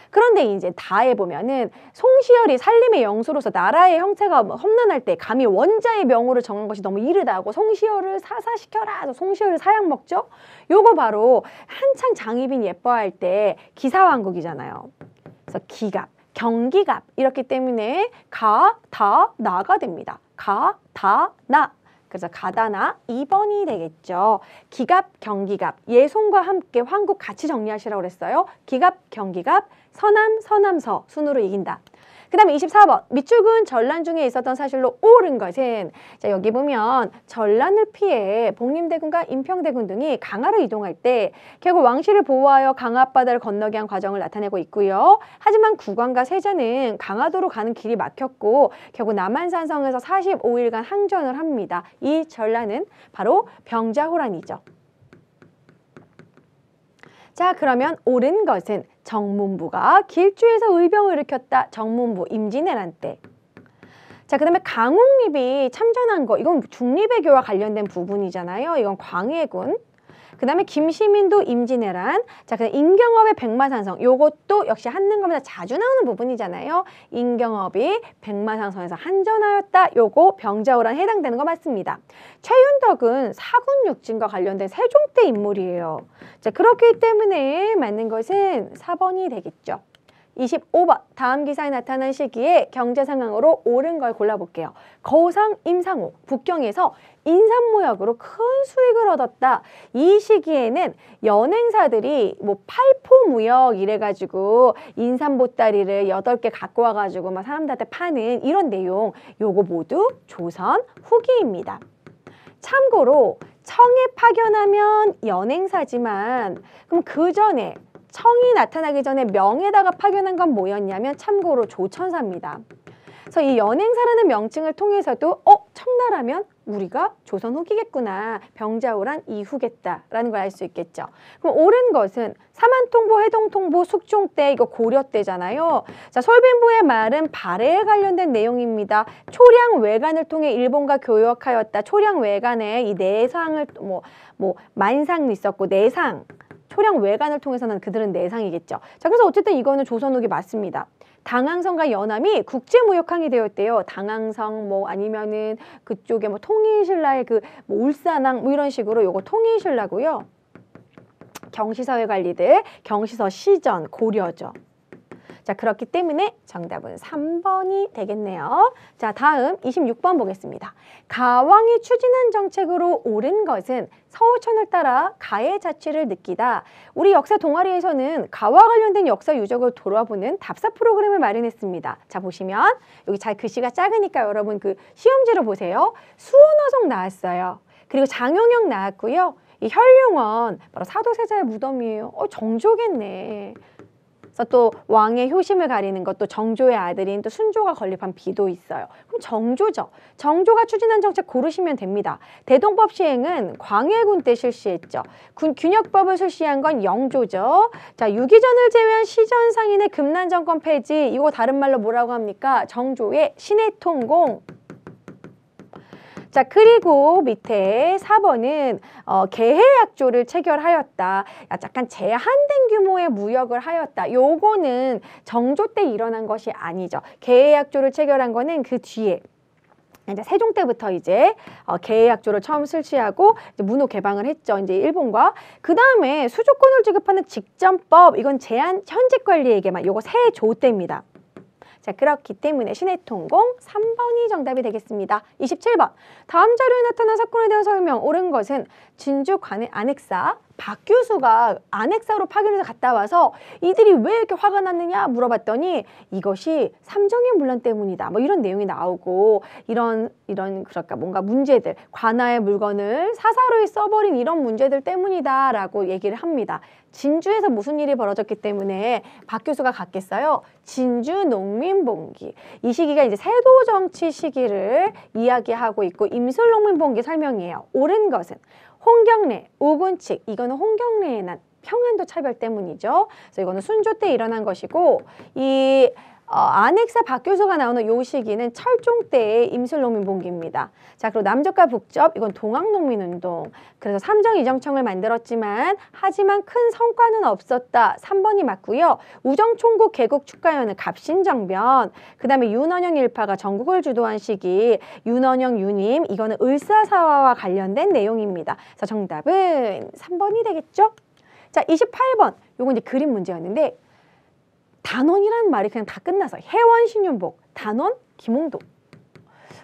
그런데 이제 다에 보면은 송시열이 살림의 영수로서 나라의 형체가 험난할 때 감히 원자의 명호를 정한 것이 너무 이르다고 송시열을 사사시켜라. 송시열을 사약 먹죠. 요거 바로 한창 장희빈 예뻐할 때 기사왕국이잖아요. 그래서 기갑, 경기갑 이렇기 때문에 가, 다, 나가 됩니다. 가, 다, 나. 그래서 가다나 2번이 되겠죠. 기갑, 경기갑, 예송과 함께 황국 같이 정리하시라고 그랬어요. 기갑, 경기갑, 서남, 서남서 순으로 이긴다. 그 다음에 24번 밑줄근 전란 중에 있었던 사실로 옳은 것은, 자 여기 보면 전란을 피해 복림대군과 인평대군 등이 강화로 이동할 때 결국 왕실을 보호하여 강화 앞바다를 건너게 한 과정을 나타내고 있고요. 하지만 국왕과 세자는 강화도로 가는 길이 막혔고 결국 남한산성에서 45일간 항전을 합니다. 이 전란은 바로 병자호란이죠. 자, 그러면 옳은 것은 정문부가 길주에서 의병을 일으켰다. 정문부 임진왜란 때. 자, 그 다음에 강옥립이 참전한 거, 이건 중리배교와 관련된 부분이잖아요. 이건 광해군. 그 다음에 김시민도 임진왜란. 자, 그다음 인경업의 백마산성. 요것도 역시 한능검에서 자주 나오는 부분이잖아요. 인경업이 백마산성에서 한전하였다. 요거 병자호란 해당되는 거 맞습니다. 최윤덕은 사군육진과 관련된 세종 때 인물이에요. 자, 그렇기 때문에 맞는 것은 4번이 되겠죠. 25번 다음 기사에 나타난 시기에 경제 상황으로 옳은 걸 골라볼게요. 거상 임상호 북경에서 인삼무역으로 큰 수익을 얻었다. 이 시기에는 연행사들이 뭐 팔포무역 이래가지고 인삼보따리를 8개 갖고 와가지고 막 사람들한테 파는 이런 내용, 요거 모두 조선 후기입니다. 참고로 청에 파견하면 연행사지만 그럼 그 전에 청이 나타나기 전에 명에다가 파견한 건 뭐였냐면 참고로 조천사입니다. 그래서 이 연행사라는 명칭을 통해서도 청나라면 우리가 조선 후기겠구나. 병자호란 이후겠다라는 걸 알 수 있겠죠. 그럼 옳은 것은 사만통보, 해동통보, 숙종 때 이거 고려 때잖아요. 자, 솔빈부의 말은 발해에 관련된 내용입니다. 초량 외관을 통해 일본과 교역하였다. 초량 외관에 이 내상을 만상 있었고 내상. 초량 외관을 통해서는 그들은 내상이겠죠. 자, 그래서 어쨌든 이거는 조선 후기 맞습니다. 당항성과 연함이 국제무역항이 되었대요. 당항성 아니면은 그쪽에 통일신라의 울산항 이런 식으로 요거 통일신라고요. 경시서의 관리들, 경시서 시전, 고려죠. 자, 그렇기 때문에 정답은 3번이 되겠네요. 자, 다음 26번 보겠습니다. 가왕이 추진한 정책으로 옳은 것은 서우천을 따라 가의 자취를 느끼다. 우리 역사 동아리에서는 가와 관련된 역사 유적을 돌아보는 답사 프로그램을 마련했습니다. 자, 보시면 여기 잘 글씨가 작으니까 여러분 그 시험지로 보세요. 수원어성 나왔어요. 그리고 장영영 나왔고요. 이 혈룡원 바로 사도세자의 무덤이에요. 정조겠네. 그래서 또 왕의 효심을 가리는 것도 정조의 아들인 또 순조가 건립한 비도 있어요. 그럼 정조죠. 정조가 추진한 정책 고르시면 됩니다. 대동법 시행은 광해군 때 실시했죠. 균역법을 실시한 건 영조죠. 자, 유기전을 제외한 시전 상인의 금난 정권 폐지, 이거 다른 말로 뭐라고 합니까? 정조의 신해통공. 자, 그리고 밑에 4번은 개해약조를 체결하였다. 약간 제한된 규모의 무역을 하였다. 요거는 정조 때 일어난 것이 아니죠. 개해약조를 체결한 거는 그 뒤에 이제 세종 때부터 이제 계약조를 처음 실시하고 이제 문호 개방을 했죠. 이제 일본과. 그 다음에 수조권을 지급하는 직전법, 이건 제한 현직 관리에게만, 요거 세조 때입니다. 자, 그렇기 때문에 신해통공 3번이 정답이 되겠습니다. 27번. 다음 자료에 나타난 사건에 대한 설명. 옳은 것은 진주 안핵사 박 교수가 안핵사로 파견해서 갔다 와서 이들이 왜 이렇게 화가 났느냐 물어봤더니 이것이 삼정의 문란 때문이다. 뭐 이런 내용이 나오고 이런 그럴까 뭔가 문제들, 관아의 물건을 사사로이 써버린 이런 문제들 때문이다라고 얘기를 합니다. 진주에서 무슨 일이 벌어졌기 때문에 박 교수가 갔겠어요? 진주 농민봉기. 이 시기가 이제 세도 정치 시기를 이야기하고 있고 임술 농민봉기 설명이에요. 옳은 것은 홍경래, 우군칙, 이거는 홍경래의 난 평안도 차별 때문이죠. 그래서 이거는 순조 때 일어난 것이고 이 안핵사 박 교수가 나오는 요 시기는 철종 때의 임술농민봉기입니다. 자, 그리고 남접과 북접, 이건 동학농민운동. 그래서 삼정이정청을 만들었지만 하지만 큰 성과는 없었다. 3번이 맞고요. 우정총국 개국 축가연은 갑신정변. 그 다음에 윤원영 일파가 전국을 주도한 시기. 윤원영 유님, 이거는 을사사화와 관련된 내용입니다. 그래서 정답은 3번이 되겠죠? 자, 28번. 요건 이제 그림 문제였는데 단원이라는 말이 그냥 다 끝나서 해원 신윤복, 단원 김홍도.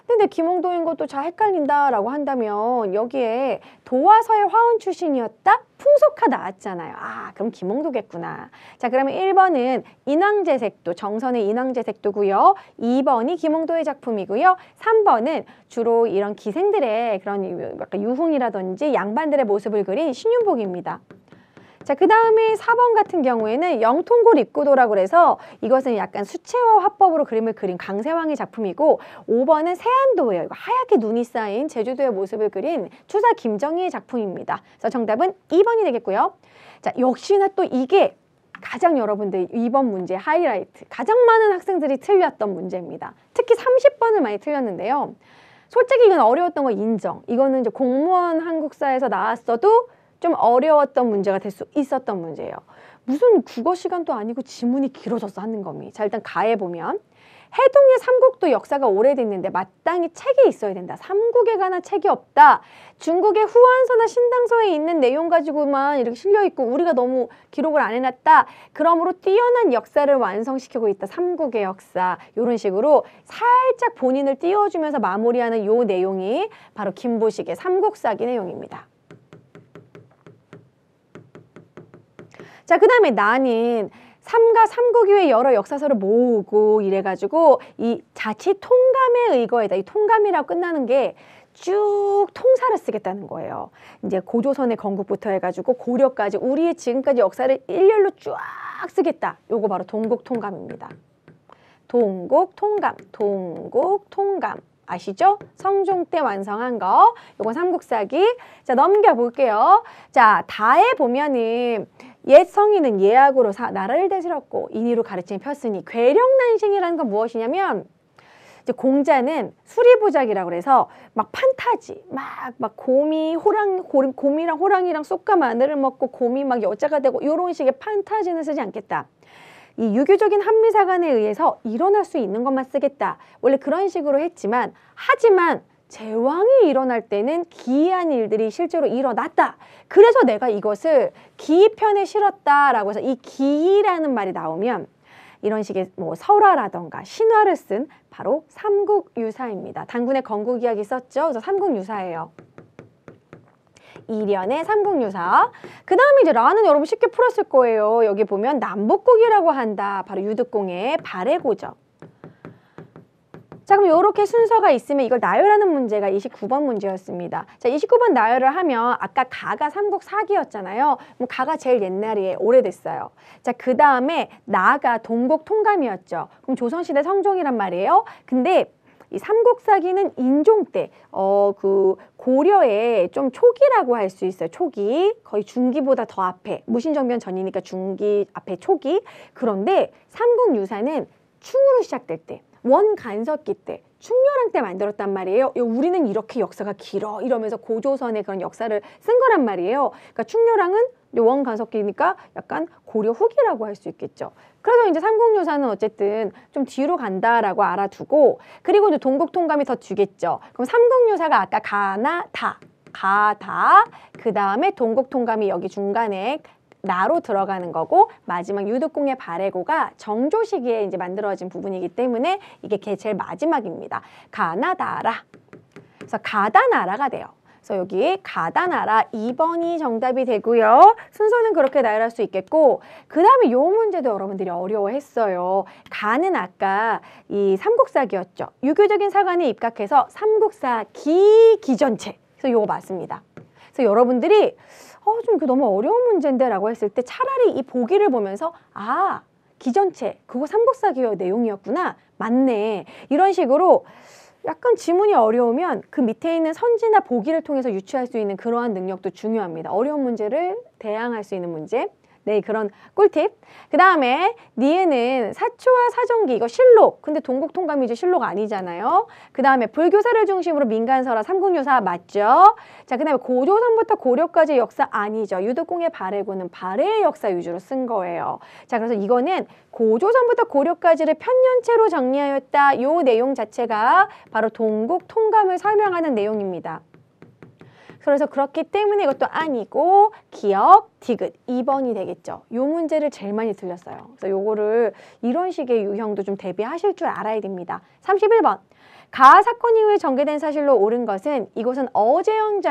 근데 김홍도인 것도 잘 헷갈린다라고 한다면 여기에 도화서의 화원 출신이었다? 풍속화 나왔잖아요. 아, 그럼 김홍도겠구나. 자, 그러면 1번은 인왕제색도, 정선의 인왕제색도고요. 2번이 김홍도의 작품이고요. 3번은 주로 이런 기생들의 그런 약간 유흥이라든지 양반들의 모습을 그린 신윤복입니다. 자, 그 다음에 4번 같은 경우에는 영통골 입구도라고 그래서 이것은 약간 수채화 화법으로 그림을 그린 강세왕의 작품이고 5번은 세안도예요. 이거 하얗게 눈이 쌓인 제주도의 모습을 그린 추사 김정희의 작품입니다. 그래서 정답은 2번이 되겠고요. 자, 역시나 또 이게 가장 여러분들 2번 문제 하이라이트. 가장 많은 학생들이 틀렸던 문제입니다. 특히 30번을 많이 틀렸는데요. 솔직히 이건 어려웠던 거 인정. 이거는 이제 공무원 한국사에서 나왔어도 좀 어려웠던 문제가 될 수 있었던 문제예요. 무슨 국어 시간도 아니고 지문이 길어져서 하는 거미. 자, 일단 가에 보면 해동의 삼국도 역사가 오래됐는데 마땅히 책이 있어야 된다. 삼국에 관한 책이 없다. 중국의 후한서나 신당서에 있는 내용 가지고만 이렇게 실려있고 우리가 너무 기록을 안 해놨다. 그러므로 뛰어난 역사를 완성시키고 있다. 삼국의 역사. 이런 식으로 살짝 본인을 띄워주면서 마무리하는 요 내용이 바로 김보식의 삼국사기 내용입니다. 자, 그 다음에 나는 삼가 삼국 이후의 여러 역사서를 모으고 이래가지고 이 자치 통감에 의거해다. 이 통감이라고 끝나는 게 쭉 통사를 쓰겠다는 거예요. 이제 고조선의 건국부터 해가지고 고려까지 우리의 지금까지 역사를 일렬로 쫙 쓰겠다. 요거 바로 동국통감입니다. 동국통감, 동국통감. 아시죠? 성종 때 완성한 거. 요건 삼국사기. 자, 넘겨볼게요. 자, 다에 보면은 옛 성인은 예약으로 나라를 대들었고 인의로 가르침이 폈으니 괴력난신이라는 건 무엇이냐면 이제 공자는 수리부작이라고 그래서 막 판타지, 막 곰이랑 호랑이랑 쑥과 마늘을 먹고 곰이 막 여자가 되고 이런 식의 판타지는 쓰지 않겠다. 이 유교적인 한미사관에 의해서 일어날 수 있는 것만 쓰겠다. 원래 그런 식으로 했지만 하지만 제왕이 일어날 때는 기이한 일들이 실제로 일어났다. 그래서 내가 이것을 기이편에 실었다라고 해서 이 기이라는 말이 나오면 이런 식의 뭐 설화라던가 신화를 쓴 바로 삼국유사입니다. 단군의 건국 이야기 썼죠. 그래서 삼국유사예요. 2년의 삼국유사. 그 다음에 이제 라는 여러분 쉽게 풀었을 거예요. 여기 보면 남북국이라고 한다. 바로 유득공의 발해고죠. 자, 그럼 이렇게 순서가 있으면 이걸 나열하는 문제가 29번 문제였습니다. 자, 29번 나열을 하면 아까 가가 삼국 사기였잖아요. 그럼 가가 제일 옛날이에요. 오래됐어요. 자, 그 다음에 나가 동국 통감이었죠. 그럼 조선시대 성종이란 말이에요. 근데 이 삼국사기는 인종 때, 그 고려의 좀 초기라고 할 수 있어요. 초기. 거의 중기보다 더 앞에. 무신정변 전이니까 중기 앞에 초기. 그런데 삼국유사는 충으로 시작될 때. 원간섭기 때, 충렬왕 때 만들었단 말이에요. 우리는 이렇게 역사가 길어 이러면서 고조선의 그런 역사를 쓴 거란 말이에요. 그러니까 충렬왕은 원 간섭기니까 약간 고려 후기라고 할 수 있겠죠. 그래서 이제 삼국유사는 어쨌든 좀 뒤로 간다라고 알아두고, 그리고 이제 동국통감이 더 주겠죠. 그럼 삼국유사가 아까 가나 다, 가다, 그 다음에 동국통감이 여기 중간에 나로 들어가는 거고, 마지막 유득공의 발해고가 정조 시기에 이제 만들어진 부분이기 때문에 이게 제일 마지막입니다. 가나다라. 그래서 가다나라가 돼요. 그래서 여기 가다나라 2번이 정답이 되고요. 순서는 그렇게 나열할 수 있겠고, 그 다음에 요 문제도 여러분들이 어려워했어요. 가는 아까 이 삼국사기였죠. 유교적인 사관에 입각해서 삼국사기 기전체. 그래서 요거 맞습니다. 그래서 여러분들이 좀 이거 너무 어려운 문제인데 라고 했을 때 차라리 이 보기를 보면서 기전체 그거 삼국사기의 내용이었구나, 맞네, 이런 식으로 약간 지문이 어려우면 그 밑에 있는 선지나 보기를 통해서 유추할 수 있는 그러한 능력도 중요합니다. 어려운 문제를 대항할 수 있는 문제. 네, 그런 꿀팁. 그 다음에 니에는 사초와 사정기, 이거 실록. 근데 동국통감이 이제 실록 아니잖아요. 그 다음에 불교사를 중심으로 민간설화, 삼국유사 맞죠? 자, 그 다음에 고조선부터 고려까지 역사 아니죠. 유득공의 발해고는 발해의 역사 위주로 쓴 거예요. 자, 그래서 이거는 고조선부터 고려까지를 편년체로 정리하였다. 요 내용 자체가 바로 동국통감을 설명하는 내용입니다. 그래서 그렇기 때문에 이것도 아니고 기역, 디귿 2번이 되겠죠. 요 문제를 제일 많이 틀렸어요. 그래서 요거를 이런 식의 유형도 좀 대비하실 줄 알아야 됩니다. 31번. 가 사건 이후에 전개된 사실로 옳은 것은 이곳은 어제현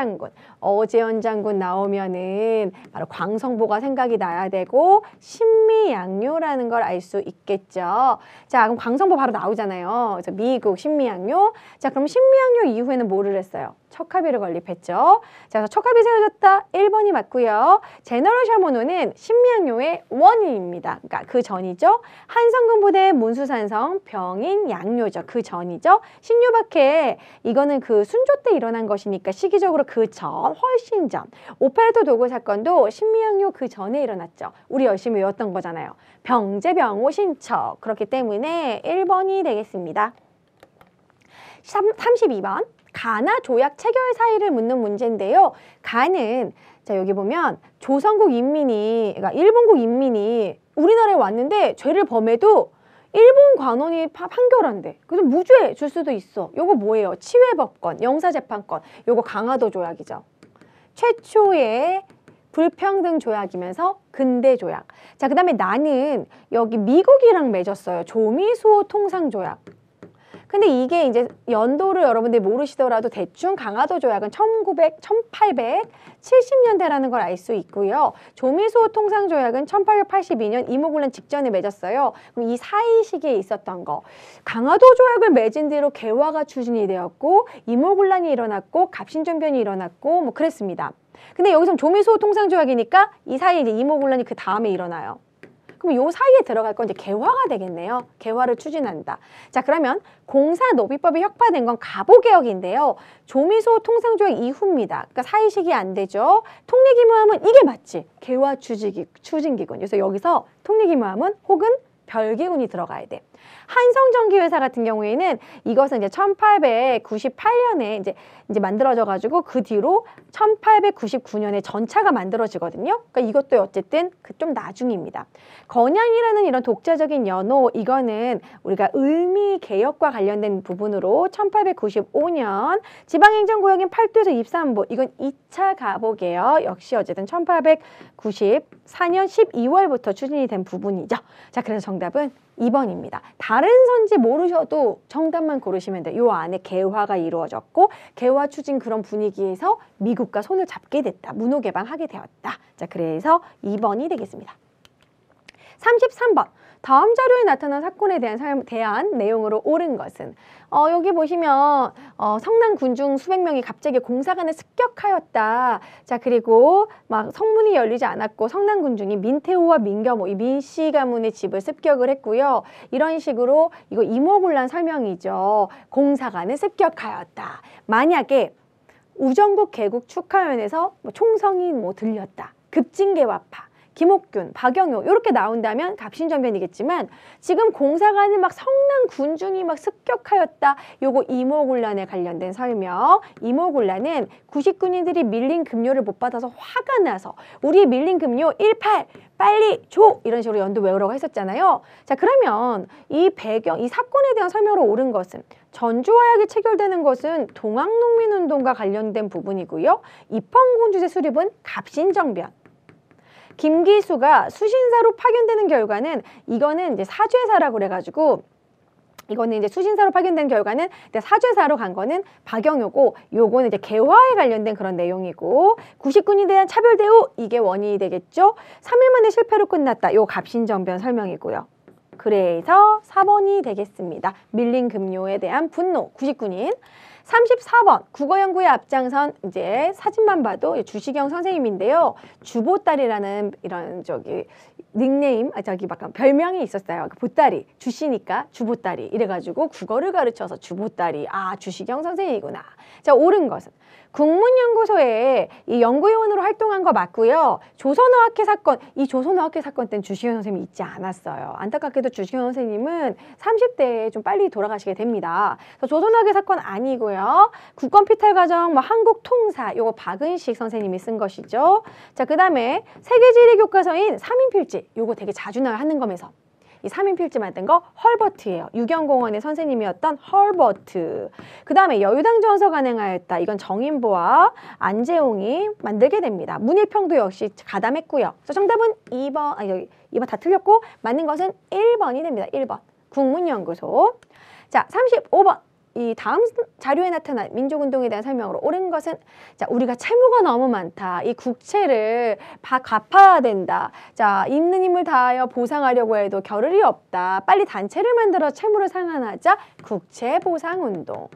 장군 나오면은 바로 광성보가 생각이 나야 되고 신미양요라는 걸 알 수 있겠죠. 자, 그럼 광성보 바로 나오잖아요. 그래서 미국 신미양요. 자, 그럼 신미양요 이후에는 뭐를 했어요? 척하비를 건립했죠. 자, 그래서 척하비 세워졌다. 1번이 맞고요. 제너럴 샤모노는 신미양요의 원인입니다. 그러니까 그 전이죠. 한성근 부대의 문수산성, 병인, 양요죠. 그 전이죠. 신유박해, 이거는 그 순조 때 일어난 것이니까 시기적으로 그 전, 훨씬 전. 오페레토 도구 사건도 신미양요 그 전에 일어났죠. 우리 열심히 외웠던 거잖아요. 병제병오 신척. 그렇기 때문에 1번이 되겠습니다. 32번. 가나 조약 체결 사이를 묻는 문제인데요. 가는, 자, 여기 보면 조선국 인민이, 그러니까 일본국 인민이 우리나라에 왔는데 죄를 범해도 일본 관원이 판결한대. 그래서 무죄 줄 수도 있어. 요거 뭐예요? 치외법권, 영사재판권. 요거 강화도 조약이죠. 최초의 불평등 조약이면서 근대 조약. 자, 그 다음에 나는 여기 미국이랑 맺었어요. 조미수호 통상조약. 근데 이게 이제 연도를 여러분들이 모르시더라도 대충 강화도 조약은 1870년대라는 걸 알 수 있고요. 조미수호 통상조약은 1882년 이모군란 직전에 맺었어요. 그럼 이 사이 시기에 있었던 거. 강화도 조약을 맺은 뒤로 개화가 추진이 되었고 이모군란이 일어났고 갑신정변이 일어났고 뭐 그랬습니다. 근데 여기서 조미수호 통상조약이니까 이 사이에 이제 이모군란이 그 다음에 일어나요. 그럼 요 사이에 들어갈 건 이제 개화가 되겠네요. 개화를 추진한다. 자, 그러면 공사노비법이 혁파된 건 가보개혁인데요. 조미수호 통상조약 이후입니다. 그러니까 사이 시기 안 되죠. 통리기무함은 이게 맞지. 개화 추진기군. 그래서 여기서 통리기무함은 혹은 별기군이 들어가야 돼. 한성전기회사 같은 경우에는 이것은 이제 1898년에 이제 만들어져 가지고 그 뒤로 1899년에 전차가 만들어지거든요. 그러니까 이것도 어쨌든 그 좀 나중입니다. 건양이라는 이런 독자적인 연호, 이거는 우리가 을미 개혁과 관련된 부분으로 1895년 지방행정구역인 팔도에서 입산부, 이건 2차 가보개혁, 역시 어쨌든 1894년 12월부터 추진이 된 부분이죠. 자, 그래서 정답은 2번입니다. 다른 선지 모르셔도 정답만 고르시면 돼요. 요 안에 개화가 이루어졌고 개화 추진 그런 분위기에서 미국과 손을 잡게 됐다. 문호개방하게 되었다. 자, 그래서 2번이 되겠습니다. 33번. 다음 자료에 나타난 사건에 대한 내용으로 옳은 것은 여기 보시면 성남 군중 수백 명이 갑자기 공사관에 습격하였다. 자, 그리고 막 성문이 열리지 않았고 성남 군중이 민태호와 민겸호, 이 민씨 가문의 집을 습격을 했고요. 이런 식으로 이거 이모군란 설명이죠. 공사관에 습격하였다. 만약에 우정국 개국 축하연에서 총성이 들렸다. 급진개화파. 김옥균, 박영효 이렇게 나온다면 갑신전변이겠지만 지금 공사관을 막 성남 군중이 막 습격하였다. 요거 이모군란에 관련된 설명. 이모군란은 99년들이 밀린 급료를 못 받아서 화가 나서 우리 밀린 급료 18 빨리 줘! 이런 식으로 연도 외우라고 했었잖아요. 자, 그러면 이 배경, 이 사건에 대한 설명으로 옳은 것은 전주화약이 체결되는 것은 동학농민운동과 관련된 부분이고요. 입헌군주제 수립은 갑신정변. 김기수가 수신사로 파견되는 결과는 이거는 이제 사죄사라고 그래가지고 이거는 이제 수신사로 파견된 결과는 사죄사로 간 거는 박영효고 요거는 이제 개화에 관련된 그런 내용이고 99인에 대한 차별 대우 이게 원인이 되겠죠. 3일 만에 실패로 끝났다. 요 갑신정변 설명이고요. 그래서 4번이 되겠습니다. 밀린 급료에 대한 분노 99인. 34번 국어연구에 앞장선 이제 사진만 봐도 주시경 선생님인데요. 주보딸이라는 이런 닉네임, 약간 별명이 있었어요. 보딸이 주시니까 주보딸이 이래가지고 국어를 가르쳐서 주보딸이 주시경 선생님이구나. 자, 옳은 것은 국문연구소에 이 연구요원으로 활동한 거 맞고요. 조선어학회 사건, 이 조선어학회 사건 때는 주시경 선생님이 있지 않았어요. 안타깝게도 주시경 선생님은 30대에 좀 빨리 돌아가시게 됩니다. 그래서 조선어학회 사건 아니고요. 국권피탈과정, 한국통사, 요거 박은식 선생님이 쓴 것이죠. 자, 그 다음에 세계지리 교과서인 3인필지, 요거 되게 자주 나와요, 한능검에서. 이 3인필지 만든 거 헐버트예요. 유경공원의 선생님이었던 헐버트. 그 다음에 여유당 전서 가능하였다. 이건 정인보와 안재홍이 만들게 됩니다. 문일평도 역시 가담했고요. 그래서 정답은 2번, 2번 다 틀렸고 맞는 것은 1번이 됩니다. 1번. 국문연구소. 자, 35번. 이 다음 자료에 나타난 민족운동에 대한 설명으로 옳은 것은 자, 우리가 채무가 너무 많다. 이 국채를 갚아야 된다. 자, 있는 힘을 다하여 보상하려고 해도 겨를이 없다. 빨리 단체를 만들어 채무를 상환하자. 국채보상운동.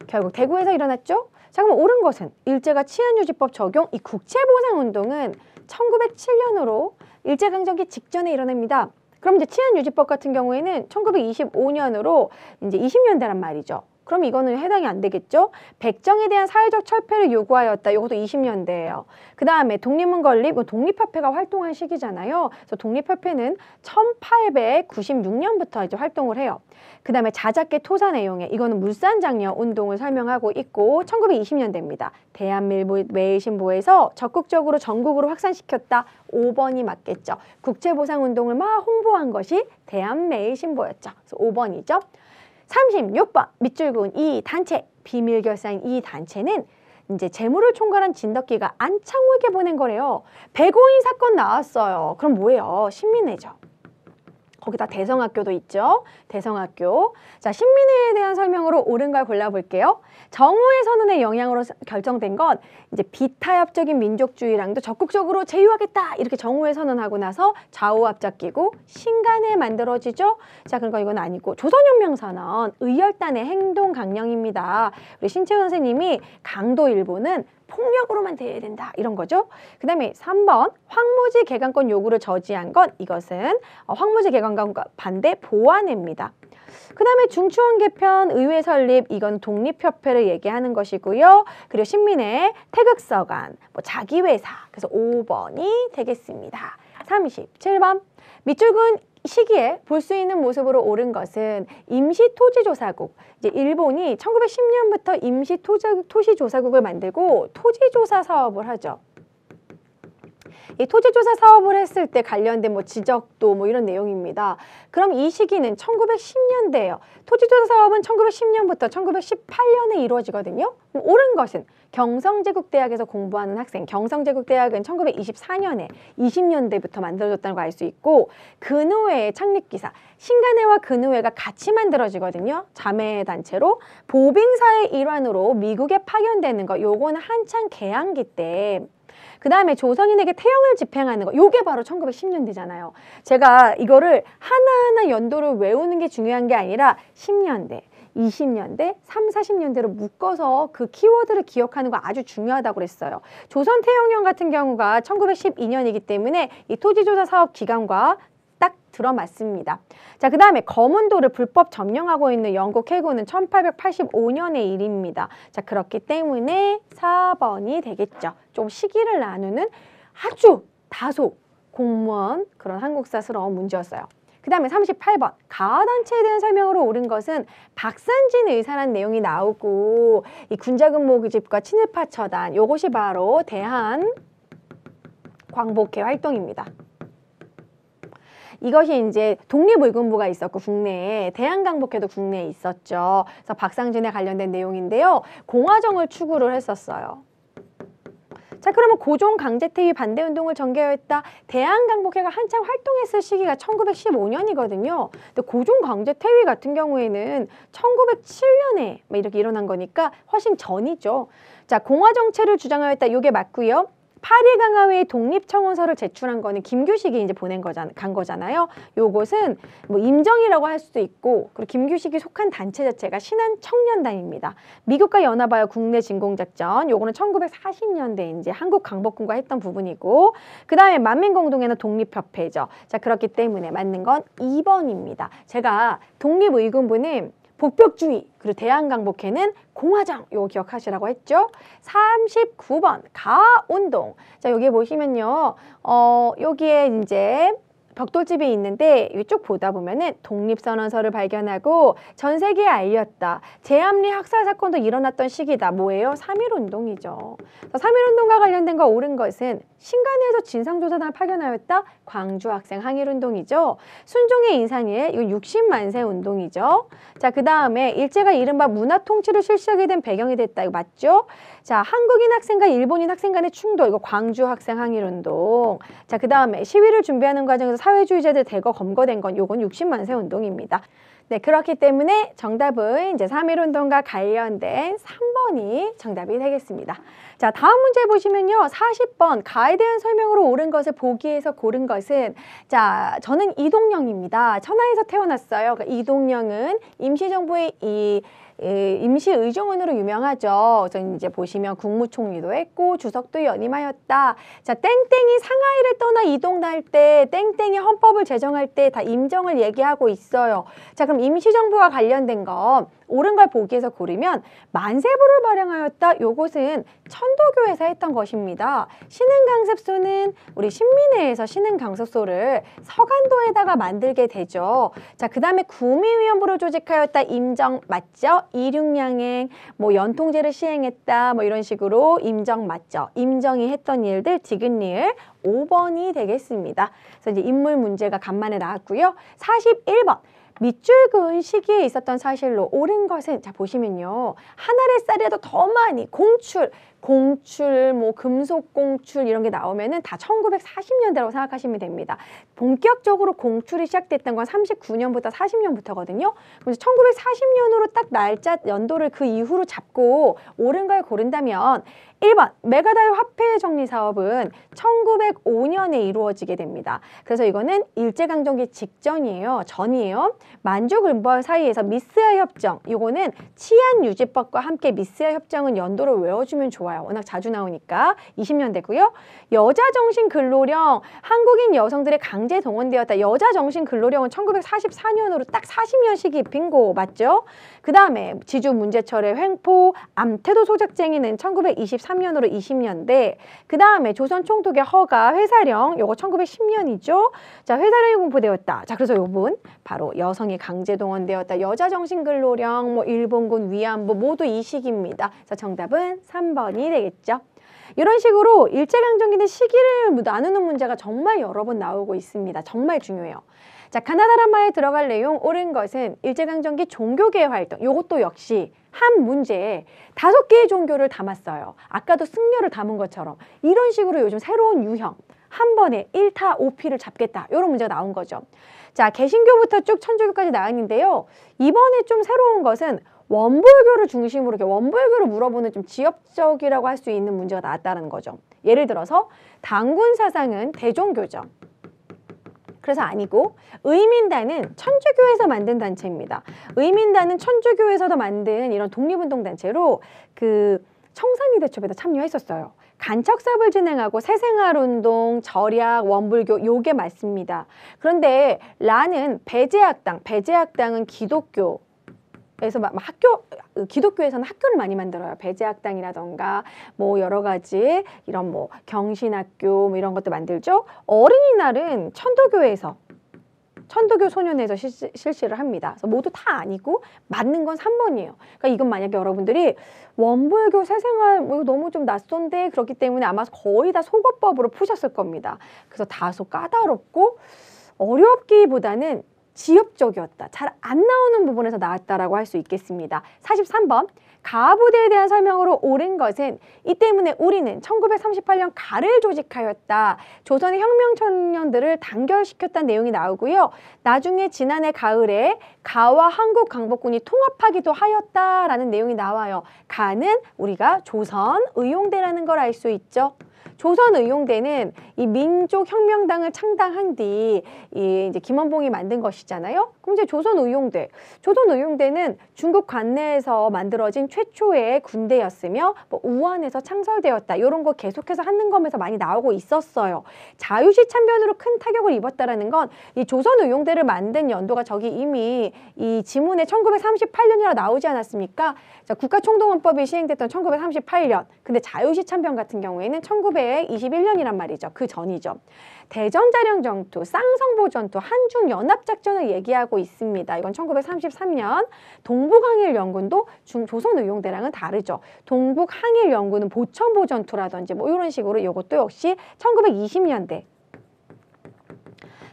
결국 대구에서 일어났죠. 자, 그럼 옳은 것은 일제가 치안유지법 적용. 이 국채보상운동은 1907년으로 일제강점기 직전에 일어납니다. 그럼 이제 치안유지법 같은 경우에는 1925년으로 이제 20년대란 말이죠. 그럼 이거는 해당이 안 되겠죠? 백정에 대한 사회적 철폐를 요구하였다. 이것도 20년대예요. 그 다음에 독립문 건립, 독립협회가 활동한 시기잖아요. 그래서 독립협회는 1896년부터 이제 활동을 해요. 그 다음에 자작계 토사 내용에 이거는 물산장려 운동을 설명하고 있고 1920년대입니다. 대한매일신보에서 적극적으로 전국으로 확산시켰다. 5번이 맞겠죠. 국채보상운동을 막 홍보한 것이 대한매일신보였죠. 그래서 5번이죠. 36번 밑줄근 이 단체 비밀결사인 이 단체는 이제 재물을 총괄한 진덕기가 안창호에게 보낸 거래요. 백오인 사건 나왔어요. 그럼 뭐예요? 신민회죠. 거기다 대성학교도 있죠. 대성학교. 자, 신민회에 대한 설명으로 옳은 걸 골라볼게요. 정오의 선언의 영향으로 결정된 건 이제 비타협적인 민족주의랑도 적극적으로 제휴하겠다. 이렇게 정오의 선언하고 나서 좌우합작기구 신간에 만들어지죠. 자, 그러니까 이건 아니고 조선혁명선언 의열단의 행동 강령입니다. 우리 신채원 선생님이 강도일보는 폭력으로만 대해야 된다 이런 거죠. 그 다음에 3번 황무지 개강권 요구를 저지한 건 이것은 황무지 개강권과 반대 보완입니다. 그 다음에 중추원 개편 의회 설립 이건 독립협회를 얘기하는 것이고요. 그리고 신민의 태극서관 자기회사 그래서 5번이 되겠습니다. 37번 밑줄근 시기에 볼 수 있는 모습으로 옳은 것은 임시토지조사국. 이제 일본이 1910년부터 임시토지조사국을 만들고 토지조사 사업을 하죠. 이 토지조사 사업을 했을 때 관련된 지적도 이런 내용입니다. 그럼 이 시기는 1910년대예요. 토지조사 사업은 1910년부터 1918년에 이루어지거든요. 옳은 것은 경성제국대학에서 공부하는 학생, 경성제국대학은 1924년에 20년대부터 만들어졌다는 걸 알 수 있고 근우회의 창립기사, 신간회와 근우회가 같이 만들어지거든요. 자매단체로 보빙사의 일환으로 미국에 파견되는 거 요거는 한창 개항기 때 그 다음에 조선인에게 태형을 집행하는 거 요게 바로 1910년대잖아요. 제가 이거를 하나하나 연도를 외우는 게 중요한 게 아니라 10년대, 20년대, 3, 40년대로 묶어서 그 키워드를 기억하는 거 아주 중요하다고 그랬어요. 조선 태형령 같은 경우가 1912년이기 때문에 이 토지조사 사업 기간과 딱 들어맞습니다. 자, 그 다음에 검은도를 불법 점령하고 있는 영국 해군은 1885년의 일입니다. 자, 그렇기 때문에 4번이 되겠죠. 좀 시기를 나누는 아주 다소 공무원 그런 한국사스러운 문제였어요. 그 다음에 38번 가화단체에 대한 설명으로 옳은 것은 박산진 의사라는 내용이 나오고 이 군자금 모집과 친일파 처단 요것이 바로 대한 광복회 활동입니다. 이것이 이제 독립의군부가 있었고 국내에 대한광복회도 국내에 있었죠. 그래서 박상진에 관련된 내용인데요. 공화정을 추구를 했었어요. 자, 그러면 고종 강제퇴위 반대운동을 전개했다. 대한광복회가 한참 활동했을 시기가 1915년이거든요. 근데 고종 강제퇴위 같은 경우에는 1907년에 이렇게 일어난 거니까 훨씬 전이죠. 자, 공화정체를 주장하였다. 이게 맞고요. 파리 강화회의 독립청원서를 제출한 거는 김규식이 이제 간 거잖아요. 요것은 뭐 임정이라고 할 수도 있고, 그리고 김규식이 속한 단체 자체가 신한청년단입니다. 미국과 연합하여 국내 진공작전, 요거는 1940년대 이제 한국 강복군과 했던 부분이고, 그 다음에 만민공동회는 독립협회죠. 자, 그렇기 때문에 맞는 건 2번입니다. 제가 독립의군부는 복벽주의, 그리고 대한광복회는 공화정, 요거 기억하시라고 했죠. 39번 가운동. 자, 여기 보시면요. 여기에 이제 벽돌집이 있는데 이쪽 보다 보면은 독립선언서를 발견하고 전 세계에 알렸다. 제암리 학살 사건도 일어났던 시기다. 뭐예요? 3.1운동이죠. 3.1운동과 관련된 거 옳은 것은 신간에서 진상조사단을 파견하였다. 광주 학생 항일운동이죠. 순종의 인산일, 이거 60만세 운동이죠. 자, 그 다음에 일제가 이른바 문화통치를 실시하게 된 배경이 됐다. 이거 맞죠? 자, 한국인 학생과 일본인 학생 간의 충돌, 이거 광주 학생 항일운동. 자, 그 다음에 시위를 준비하는 과정에서 사회주의자들 대거 검거된 건 요건 60만세 운동입니다. 네, 그렇기 때문에 정답은 이제 3.1운동과 관련된 3번이 정답이 되겠습니다. 자, 다음 문제 보시면요. 40번 가에 대한 설명으로 옳은 것을 보기에서 고른 것은, 자, 저는 이동영입니다. 천하에서 태어났어요. 그러니까 이동영은 임시정부의 임시의정원으로 유명하죠. 그래서 이제 보시면 국무총리도 했고 주석도 연임하였다. 자, 땡땡이 상하이를 떠나 이동할 때, 땡땡이 헌법을 제정할 때 다 임정을 얘기하고 있어요. 자, 그럼 임시정부와 관련된 거 옳은 걸 보기에서 고르면 만세부를 발행하였다. 요것은 천도교에서 했던 것입니다. 신흥강습소는 우리 신민회에서 신흥강습소를 서간도에다가 만들게 되죠. 자, 그 다음에 구미위원부를 조직하였다. 임정 맞죠? 이륙양행, 뭐 연통제를 시행했다. 뭐 이런 식으로 임정 맞죠? 임정이 했던 일들, 디귿리을 5번이 되겠습니다. 그래서 이제 인물 문제가 간만에 나왔고요. 41번. 밑줄 그은 시기에 있었던 사실로 옳은 것은, 자, 보시면요. 한 알의 쌀이라도 더 많이 공출, 뭐 금속 공출 이런 게 나오면은 다 1940년대라고 생각하시면 됩니다. 본격적으로 공출이 시작됐던 건 39년부터 40년부터거든요. 그래서 1940년으로 딱 날짜, 연도를 그 이후로 잡고 옳은 걸 고른다면 1번 메가다유 화폐 정리 사업은 1905년에 이루어지게 됩니다. 그래서 이거는 일제강점기 직전이에요. 전이에요. 만주 근벌 사이에서 미스야 협정, 이거는 치안유지법과 함께 미스야 협정은 연도를 외워주면 좋아요. 워낙 자주 나오니까. 20년대고요. 여자정신근로령, 한국인 여성들의 강제 동원되었다. 여자정신근로령은 1944년으로 딱 40년씩이 빙고 맞죠? 그 다음에 지주 문제철의 횡포, 암태도 소작쟁이는 1923년으로 20년대. 그 다음에 조선 총독의 허가, 회사령, 요거 1910년이죠. 자, 회사령이 공포되었다. 자, 그래서 요분 바로 여성이 강제 동원되었다. 여자정신근로령, 뭐 일본군 위안부 모두 이 시기입니다. 자, 정답은 3번이 되겠죠. 이런 식으로 일제강점기 시기를 나누는 문제가 정말 여러 번 나오고 있습니다. 정말 중요해요. 자, 가나다라마에 들어갈 내용 옳은 것은 일제강점기 종교계의 활동, 이것도 역시 한 문제에 5개의 종교를 담았어요. 아까도 승려를 담은 것처럼 이런 식으로 요즘 새로운 유형, 한 번에 1타 5피를 잡겠다, 이런 문제가 나온 거죠. 자, 개신교부터 쭉 천주교까지 나왔는데요. 이번에 좀 새로운 것은 원불교를 중심으로 이렇게 원불교를 물어보는 좀 지역적이라고 할 수 있는 문제가 나왔다는 거죠. 예를 들어서 당군 사상은 대종교죠. 그래서 아니고, 의민단은 천주교에서 만든 단체입니다. 의민단은 천주교에서도 만든 이런 독립운동 단체로 그 청산리 대첩에도 참여했었어요. 간척사업을 진행하고 새생활운동, 절약, 원불교 요게 맞습니다. 그런데 라는 배제학당, 배제학당은 기독교 그래서 막 학교, 기독교에서는 학교를 많이 만들어요. 배제학당이라던가 뭐 여러 가지 이런 뭐 경신학교 뭐 이런 것도 만들죠. 어린이날은 천도교에서 천도교 소년회에서 실시를 합니다. 그래서 모두 다 아니고 맞는 건 3번이에요. 그러니까 이건 만약에 여러분들이 원불교 새생활 뭐 이거 너무 좀 낯선데 그렇기 때문에 아마 거의 다 속어법으로 푸셨을 겁니다. 그래서 다소 까다롭고 어렵기보다는 지엽적이었다. 잘 안 나오는 부분에서 나왔다라고 할 수 있겠습니다. 43번. 가부대에 대한 설명으로 옳은 것은 이 때문에 우리는 1938년 가를 조직하였다. 조선의 혁명 청년들을 단결시켰다는 내용이 나오고요. 나중에 지난해 가을에 가와 한국 강복군이 통합하기도 하였다라는 내용이 나와요. 가는 우리가 조선 의용대라는 걸 알 수 있죠. 조선의용대는 이 민족혁명당을 창당한 뒤 이제 김원봉이 만든 것이잖아요. 그럼 이제 조선의용대는 중국 관내에서 만들어진 최초의 군대였으며 뭐 우한에서 창설되었다. 이런 거 계속해서 한능검에서 많이 나오고 있었어요. 자유시 참변으로 큰 타격을 입었다라는 건 이 조선의용대를 만든 연도가 저기 이미 이 지문에 1938년이라 나오지 않았습니까? 자, 국가총동원법이 시행됐던 1938년. 근데 자유시 참변 같은 경우에는 1921년이란 말이죠. 그 전이죠. 대전자령전투, 쌍성보전투, 한중연합작전을 얘기하고 있습니다. 이건 1933년. 동북항일연군도 조선의용대랑은 다르죠. 동북항일연군은 보천보전투라든지 뭐 이런 식으로 이것도 역시 1920년대.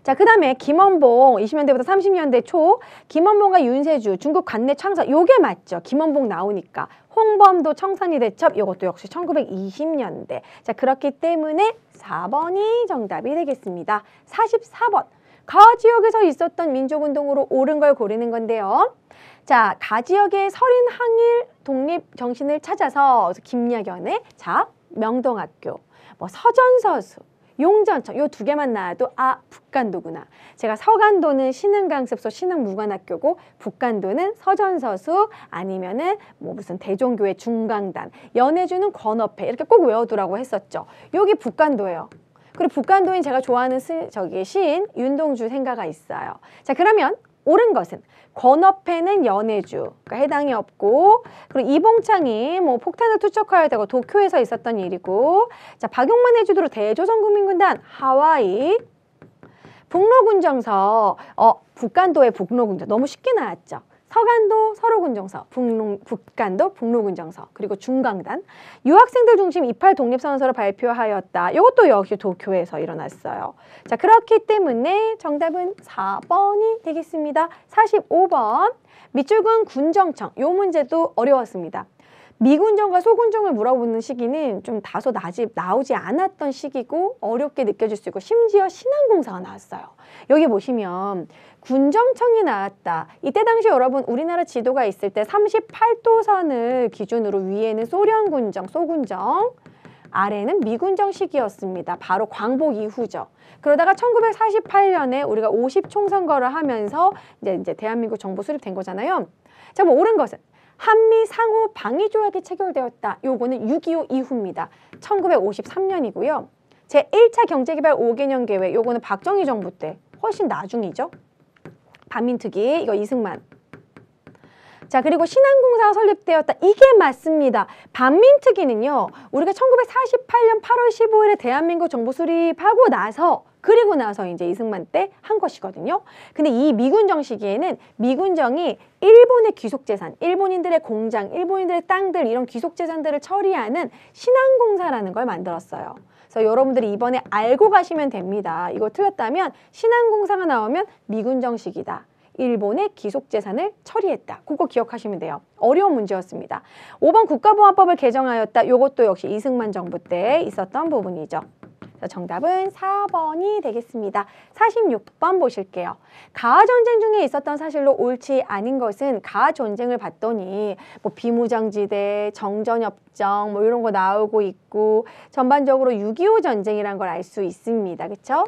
자, 그 다음에 김원봉 20년대부터 30년대 초 김원봉과 윤세주 중국 관내 창설 요게 맞죠. 김원봉 나오니까 홍범도 청산리 대첩 이것도 역시 1920년대. 자, 그렇기 때문에 4번이 정답이 되겠습니다. 44번. 가 지역에서 있었던 민족운동으로 옳은 걸 고르는 건데요. 자, 가 지역의 서린 항일 독립 정신을 찾아서 김야견의 자 명동학교, 뭐 서전서수, 용전청 요 두 개만 나와도 아 북간도구나. 제가 서간도는 신흥강습소 신흥무관학교고 북간도는 서전서수 아니면은 뭐 무슨 대종교회 중강단, 연해주는 권업회 이렇게 꼭 외워두라고 했었죠. 여기 북간도예요. 그리고 북간도인 제가 좋아하는 시인 윤동주 생가가 있어요. 자, 그러면 옳은 것은 권업회는 연해주, 그러니까 해당이 없고, 그리고 이봉창이 뭐 폭탄을 투척하였다고 도쿄에서 있었던 일이고, 자, 박용만 해주도로 대조선 국민군단 하와이, 북로군정서, 북간도의 북로군정 너무 쉽게 나왔죠. 서간도 서로군정서, 북간도 북로군정서, 그리고 중강단, 유학생들 중심 28 독립선언서를 발표하였다. 이것도 역시 도쿄에서 일어났어요. 자, 그렇기 때문에 정답은 4번이 되겠습니다. 45번 밑줄근 군정청 이 문제도 어려웠습니다. 미군정과 소군정을 물어보는 시기는 좀 다소 나오지 않았던 시기고 어렵게 느껴질 수 있고 심지어 신항공사가 나왔어요. 여기 보시면 군정청이 나왔다. 이때 당시 여러분 우리나라 지도가 있을 때 38도선을 기준으로 위에는 소련군정, 소군정, 아래는 미군정 시기였습니다. 바로 광복 이후죠. 그러다가 1948년에 우리가 50총선거를 하면서 이제 대한민국 정부 수립된 거잖아요. 자, 뭐 옳은 것은 한미 상호 방위 조약이 체결되었다. 요거는 6.25 이후입니다. 1953년이고요. 제1차 경제개발 5개년 계획 요거는 박정희 정부 때 훨씬 나중이죠. 반민특위 이거 이승만. 자, 그리고 신항공사가 설립되었다. 이게 맞습니다. 반민특위는요. 우리가 1948년 8월 15일에 대한민국 정부 수립하고 나서 그리고 나서 이제 이승만 때 한 것이거든요. 근데 이 미군정 시기에는 미군정이 일본의 귀속재산, 일본인들의 공장, 일본인들의 땅들 이런 귀속재산들을 처리하는 신항공사라는 걸 만들었어요. 그래서 여러분들이 이번에 알고 가시면 됩니다. 이거 틀렸다면 신항공사가 나오면 미군정 시기다. 일본의 귀속재산을 처리했다. 그거 기억하시면 돼요. 어려운 문제였습니다. 5번 국가보안법을 개정하였다. 이것도 역시 이승만 정부 때 있었던 부분이죠. 정답은 4번이 되겠습니다. 46번 보실게요. 가전쟁 중에 있었던 사실로 옳지 않은 것은 가전쟁을 봤더니 뭐 비무장지대, 정전협정 뭐 이런 거 나오고 있고 전반적으로 6.25 전쟁이란 걸 알 수 있습니다. 그렇죠?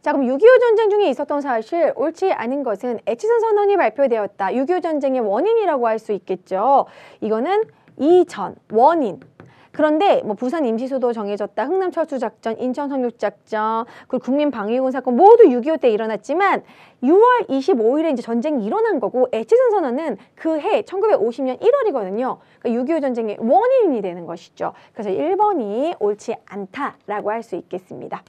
자, 그럼 6.25 전쟁 중에 있었던 사실 옳지 않은 것은 에치슨 선언이 발표되었다. 6.25 전쟁의 원인이라고 할 수 있겠죠. 이거는 이전, 원인. 그런데 뭐 부산 임시수도 정해졌다, 흥남 철수작전, 인천 상륙작전, 그리고 국민방위군 사건 모두 6.25 때 일어났지만 6월 25일에 이제 전쟁이 일어난 거고 에치슨 선언은 그 해 1950년 1월이거든요. 그러니까 6.25 전쟁의 원인이 되는 것이죠. 그래서 1번이 옳지 않다라고 할 수 있겠습니다.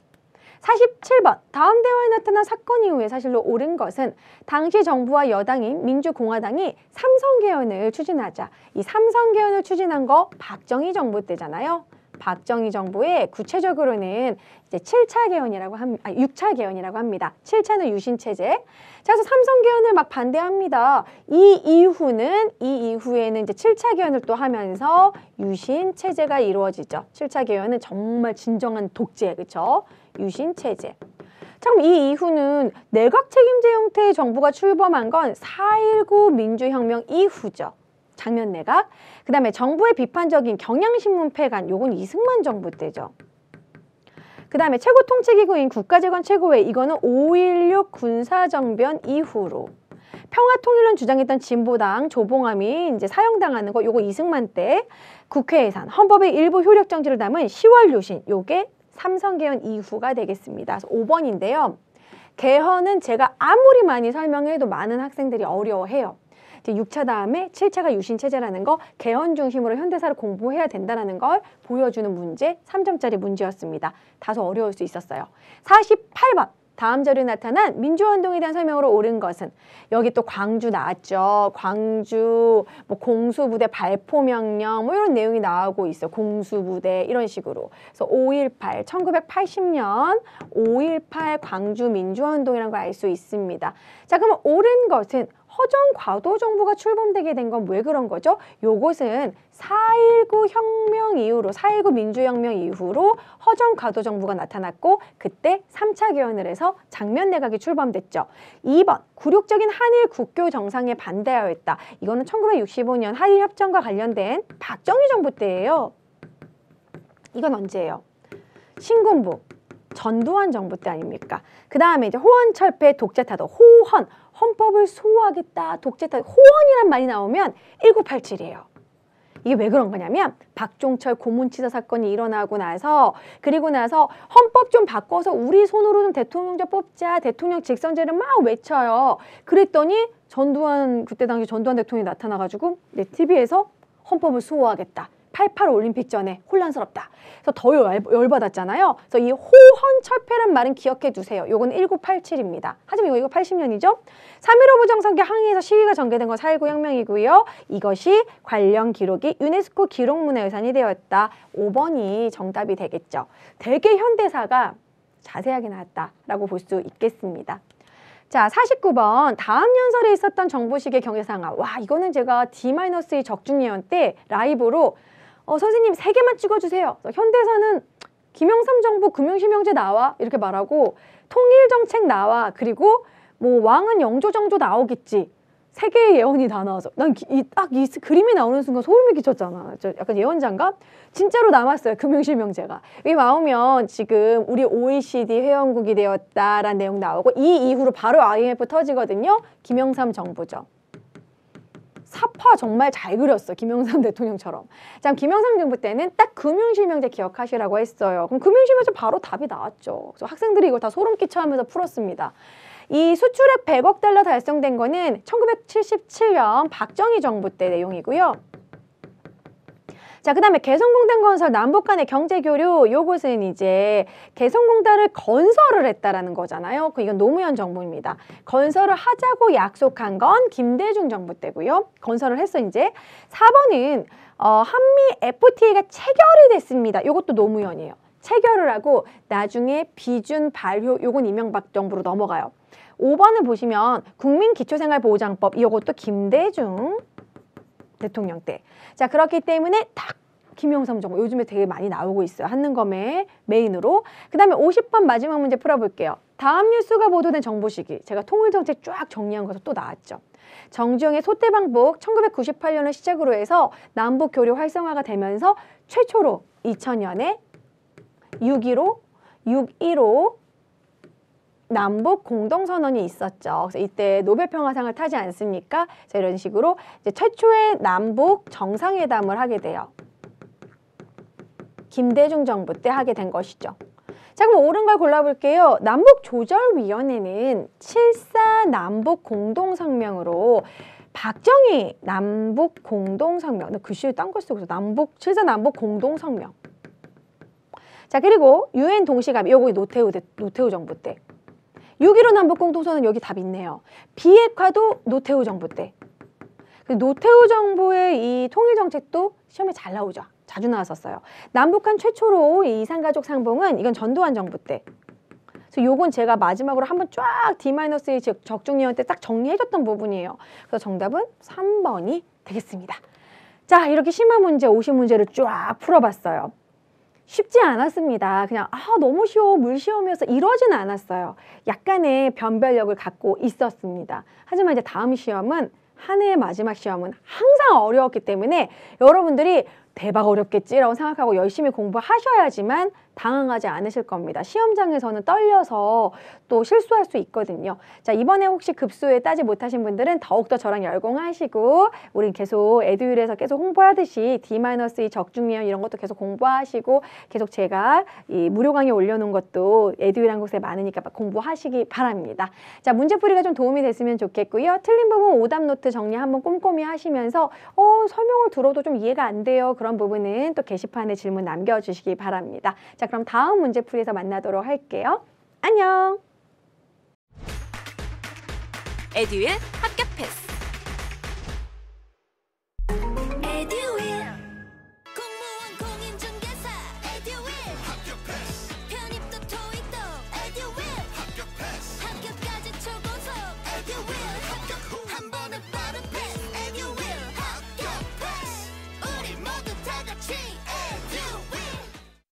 47번 다음 대화에 나타난 사건 이후에 사실로 옳은 것은 당시 정부와 여당인 민주공화당이 삼성개헌을 추진하자. 이 삼성개헌을 추진한 거 박정희 정부 때잖아요. 박정희 정부의 구체적으로는 이제 6차 개헌이라고 합니다. 7차는 유신체제. 자, 그래서 삼성개헌을 막 반대합니다. 이 이후에는 이제 7차 개헌을 또 하면서 유신체제가 이루어지죠. 7차 개헌은 정말 진정한 독재, 그렇죠? 유신체제. 참 이 이후는 내각 책임제 형태의 정부가 출범한 건 4.19 민주혁명 이후죠. 장면 내각. 그 다음에 정부의 비판적인 경향신문 폐간, 요건 이승만 정부 때죠. 그 다음에 최고 통치기구인 국가재건 최고회, 이거는 5.16 군사정변 이후로. 평화통일론 주장했던 진보당 조봉암이 이제 사형당하는 거, 요거 이승만 때. 국회 예산, 헌법의 일부 효력 정지를 담은 10월 유신, 요게 삼성개헌 이후가 되겠습니다. 그래서 5번인데요. 개헌은 제가 아무리 많이 설명해도 많은 학생들이 어려워해요. 6차 다음에 7차가 유신체제라는 거, 개헌 중심으로 현대사를 공부해야 된다는 걸 보여주는 문제, 3점짜리 문제였습니다. 다소 어려울 수 있었어요. 48번. 다음 자료에 나타난 민주화운동에 대한 설명으로 옳은 것은, 여기 또 광주 나왔죠. 광주 뭐 공수부대 발포명령 뭐 이런 내용이 나오고 있어요. 공수부대 이런 식으로. 그래서 5.18 1980년 5.18 광주 민주화운동이라는 걸 알 수 있습니다. 자, 그럼 옳은 것은 허정 과도 정부가 출범되게 된 건 왜 그런 거죠? 요것은 4.19 혁명 이후로, 4.19 민주혁명 이후로 허정 과도 정부가 나타났고, 그때 3차 개헌을 해서 장면 내각이 출범됐죠. 2번, 굴욕적인 한일 국교 정상에 반대하였다. 이거는 1965년 한일 협정과 관련된 박정희 정부 때예요. 이건 언제예요? 신군부 전두환 정부 때 아닙니까? 그 다음에 이제 호헌철폐 독재타도, 호헌, 헌법을 수호하겠다, 독재타도, 호헌이란 말이 나오면 1987이에요. 이게 왜 그런 거냐면 박종철 고문치사 사건이 일어나고 나서, 그리고 나서 헌법 좀 바꿔서 우리 손으로 좀 대통령제 뽑자, 대통령 직선제를 막 외쳐요. 그랬더니 전두환, 그때 당시 전두환 대통령이 나타나가지고 TV에서 헌법을 수호하겠다. 88 올림픽 전에 혼란스럽다. 그래서 더 열받았잖아요. 그래서 이 호헌철폐란 말은 기억해 두세요. 요건 1987입니다. 하지만 이거 80년이죠. 3.15 부정선거 항의에서 시위가 전개된 건 4.19 혁명이고요. 이것이 관련 기록이 유네스코 기록문화유산이 되었다. 5번이 정답이 되겠죠. 되게 현대사가 자세하게 나왔다라고 볼 수 있겠습니다. 자, 49번 다음 연설에 있었던 정보식의 경제상황. 와, 이거는 제가 D-2 적중예언 때 라이브로 선생님 3개만 찍어주세요. 현대사는 김영삼 정부 금융실명제 나와 이렇게 말하고, 통일정책 나와, 그리고 뭐 왕은 영조정조 나오겠지. 3개의 예언이 다 나와서 난 딱 이 그림이 나오는 순간 소름이 끼쳤잖아. 저 약간 예언자인가? 진짜로 남았어요. 금융실명제가. 여기 나오면 지금 우리 OECD 회원국이 되었다라는 내용 나오고, 이 이후로 바로 IMF 터지거든요. 김영삼 정부죠. 사파 정말 잘 그렸어. 김영삼 대통령처럼. 자, 김영삼 정부 때는 딱 금융실명제 기억하시라고 했어요. 그럼 금융실명제 바로 답이 나왔죠. 그래서 학생들이 이걸 다 소름 끼쳐하면서 풀었습니다. 이 수출액 100억 달러 달성된 거는 1977년 박정희 정부 때 내용이고요. 자, 그 다음에 개성공단 건설 남북 간의 경제교류, 요것은 이제 개성공단을 건설을 했다라는 거잖아요. 이건 노무현 정부입니다. 건설을 하자고 약속한 건 김대중 정부 때고요. 건설을 했어 이제. 4번은 한미 FTA가 체결이 됐습니다. 요것도 노무현이에요. 체결을 하고 나중에 비준 발효, 요건 이명박 정부로 넘어가요. 5번을 보시면 국민기초생활보장법, 이것도 김대중 대통령 때. 자, 그렇기 때문에 딱 김영삼 정부, 요즘에 되게 많이 나오고 있어요. 한능검의 메인으로. 그 다음에 50번 마지막 문제 풀어볼게요. 다음 뉴스가 보도된 정보 시기. 제가 통일정책 쫙 정리한 것도 또 나왔죠. 정주영의 소태방북 1998년을 시작으로 해서 남북교류 활성화가 되면서 최초로 2000년에 6.15 남북 공동선언이 있었죠. 그래서 이때 노벨평화상을 타지 않습니까? 자, 이런 식으로 이제 최초의 남북 정상회담을 하게 돼요. 김대중 정부 때 하게 된 것이죠. 자, 그럼 옳은 걸 골라볼게요. 남북조절위원회는 7.4 남북공동성명으로 박정희 남북공동성명, 나 글씨 딴 거 쓰고 있어. 7.4 남북공동성명. 자, 그리고 유엔 동시가비, 요거 노태우 정부 때. 6.15 남북공동선언 여기 답 있네요. 비핵화도 노태우 정부 때. 노태우 정부의 이 통일정책도 시험에 잘 나오죠. 자주 나왔었어요. 남북한 최초로 이 이산가족 상봉은 이건 전두환 정부 때. 그래서 요건 제가 마지막으로 한번 쫙 D-1 적중위원 때 딱 정리해줬던 부분이에요. 그래서 정답은 3번이 되겠습니다. 자, 이렇게 심화 문제, 50문제를 쫙 풀어봤어요. 쉽지 않았습니다. 그냥 너무 쉬워, 물시험이어서 이러진 않았어요. 약간의 변별력을 갖고 있었습니다. 하지만 이제 다음 시험은 한 해의 마지막 시험은 항상 어려웠기 때문에 여러분들이 대박 어렵겠지라고 생각하고 열심히 공부하셔야지만 당황하지 않으실 겁니다. 시험장에서는 떨려서 또 실수할 수 있거든요. 자, 이번에 혹시 급수에 따지 못하신 분들은 더욱더 저랑 열공하시고 우린 계속 에듀윌에서 계속 홍보하듯이 D-2 적중위원 이런 것도 계속 공부하시고 계속 제가 이 무료 강의 올려놓은 것도 에듀윌 한국사에 많으니까 공부하시기 바랍니다. 자, 문제풀이가 좀 도움이 됐으면 좋겠고요. 틀린 부분 오답 노트 정리 한번 꼼꼼히 하시면서 설명을 들어도 좀 이해가 안 돼요. 그런 부분은 또 게시판에 질문 남겨주시기 바랍니다. 자, 그럼 다음 문제풀이에서 만나도록 할게요. 안녕! 에듀윌 합격 패스.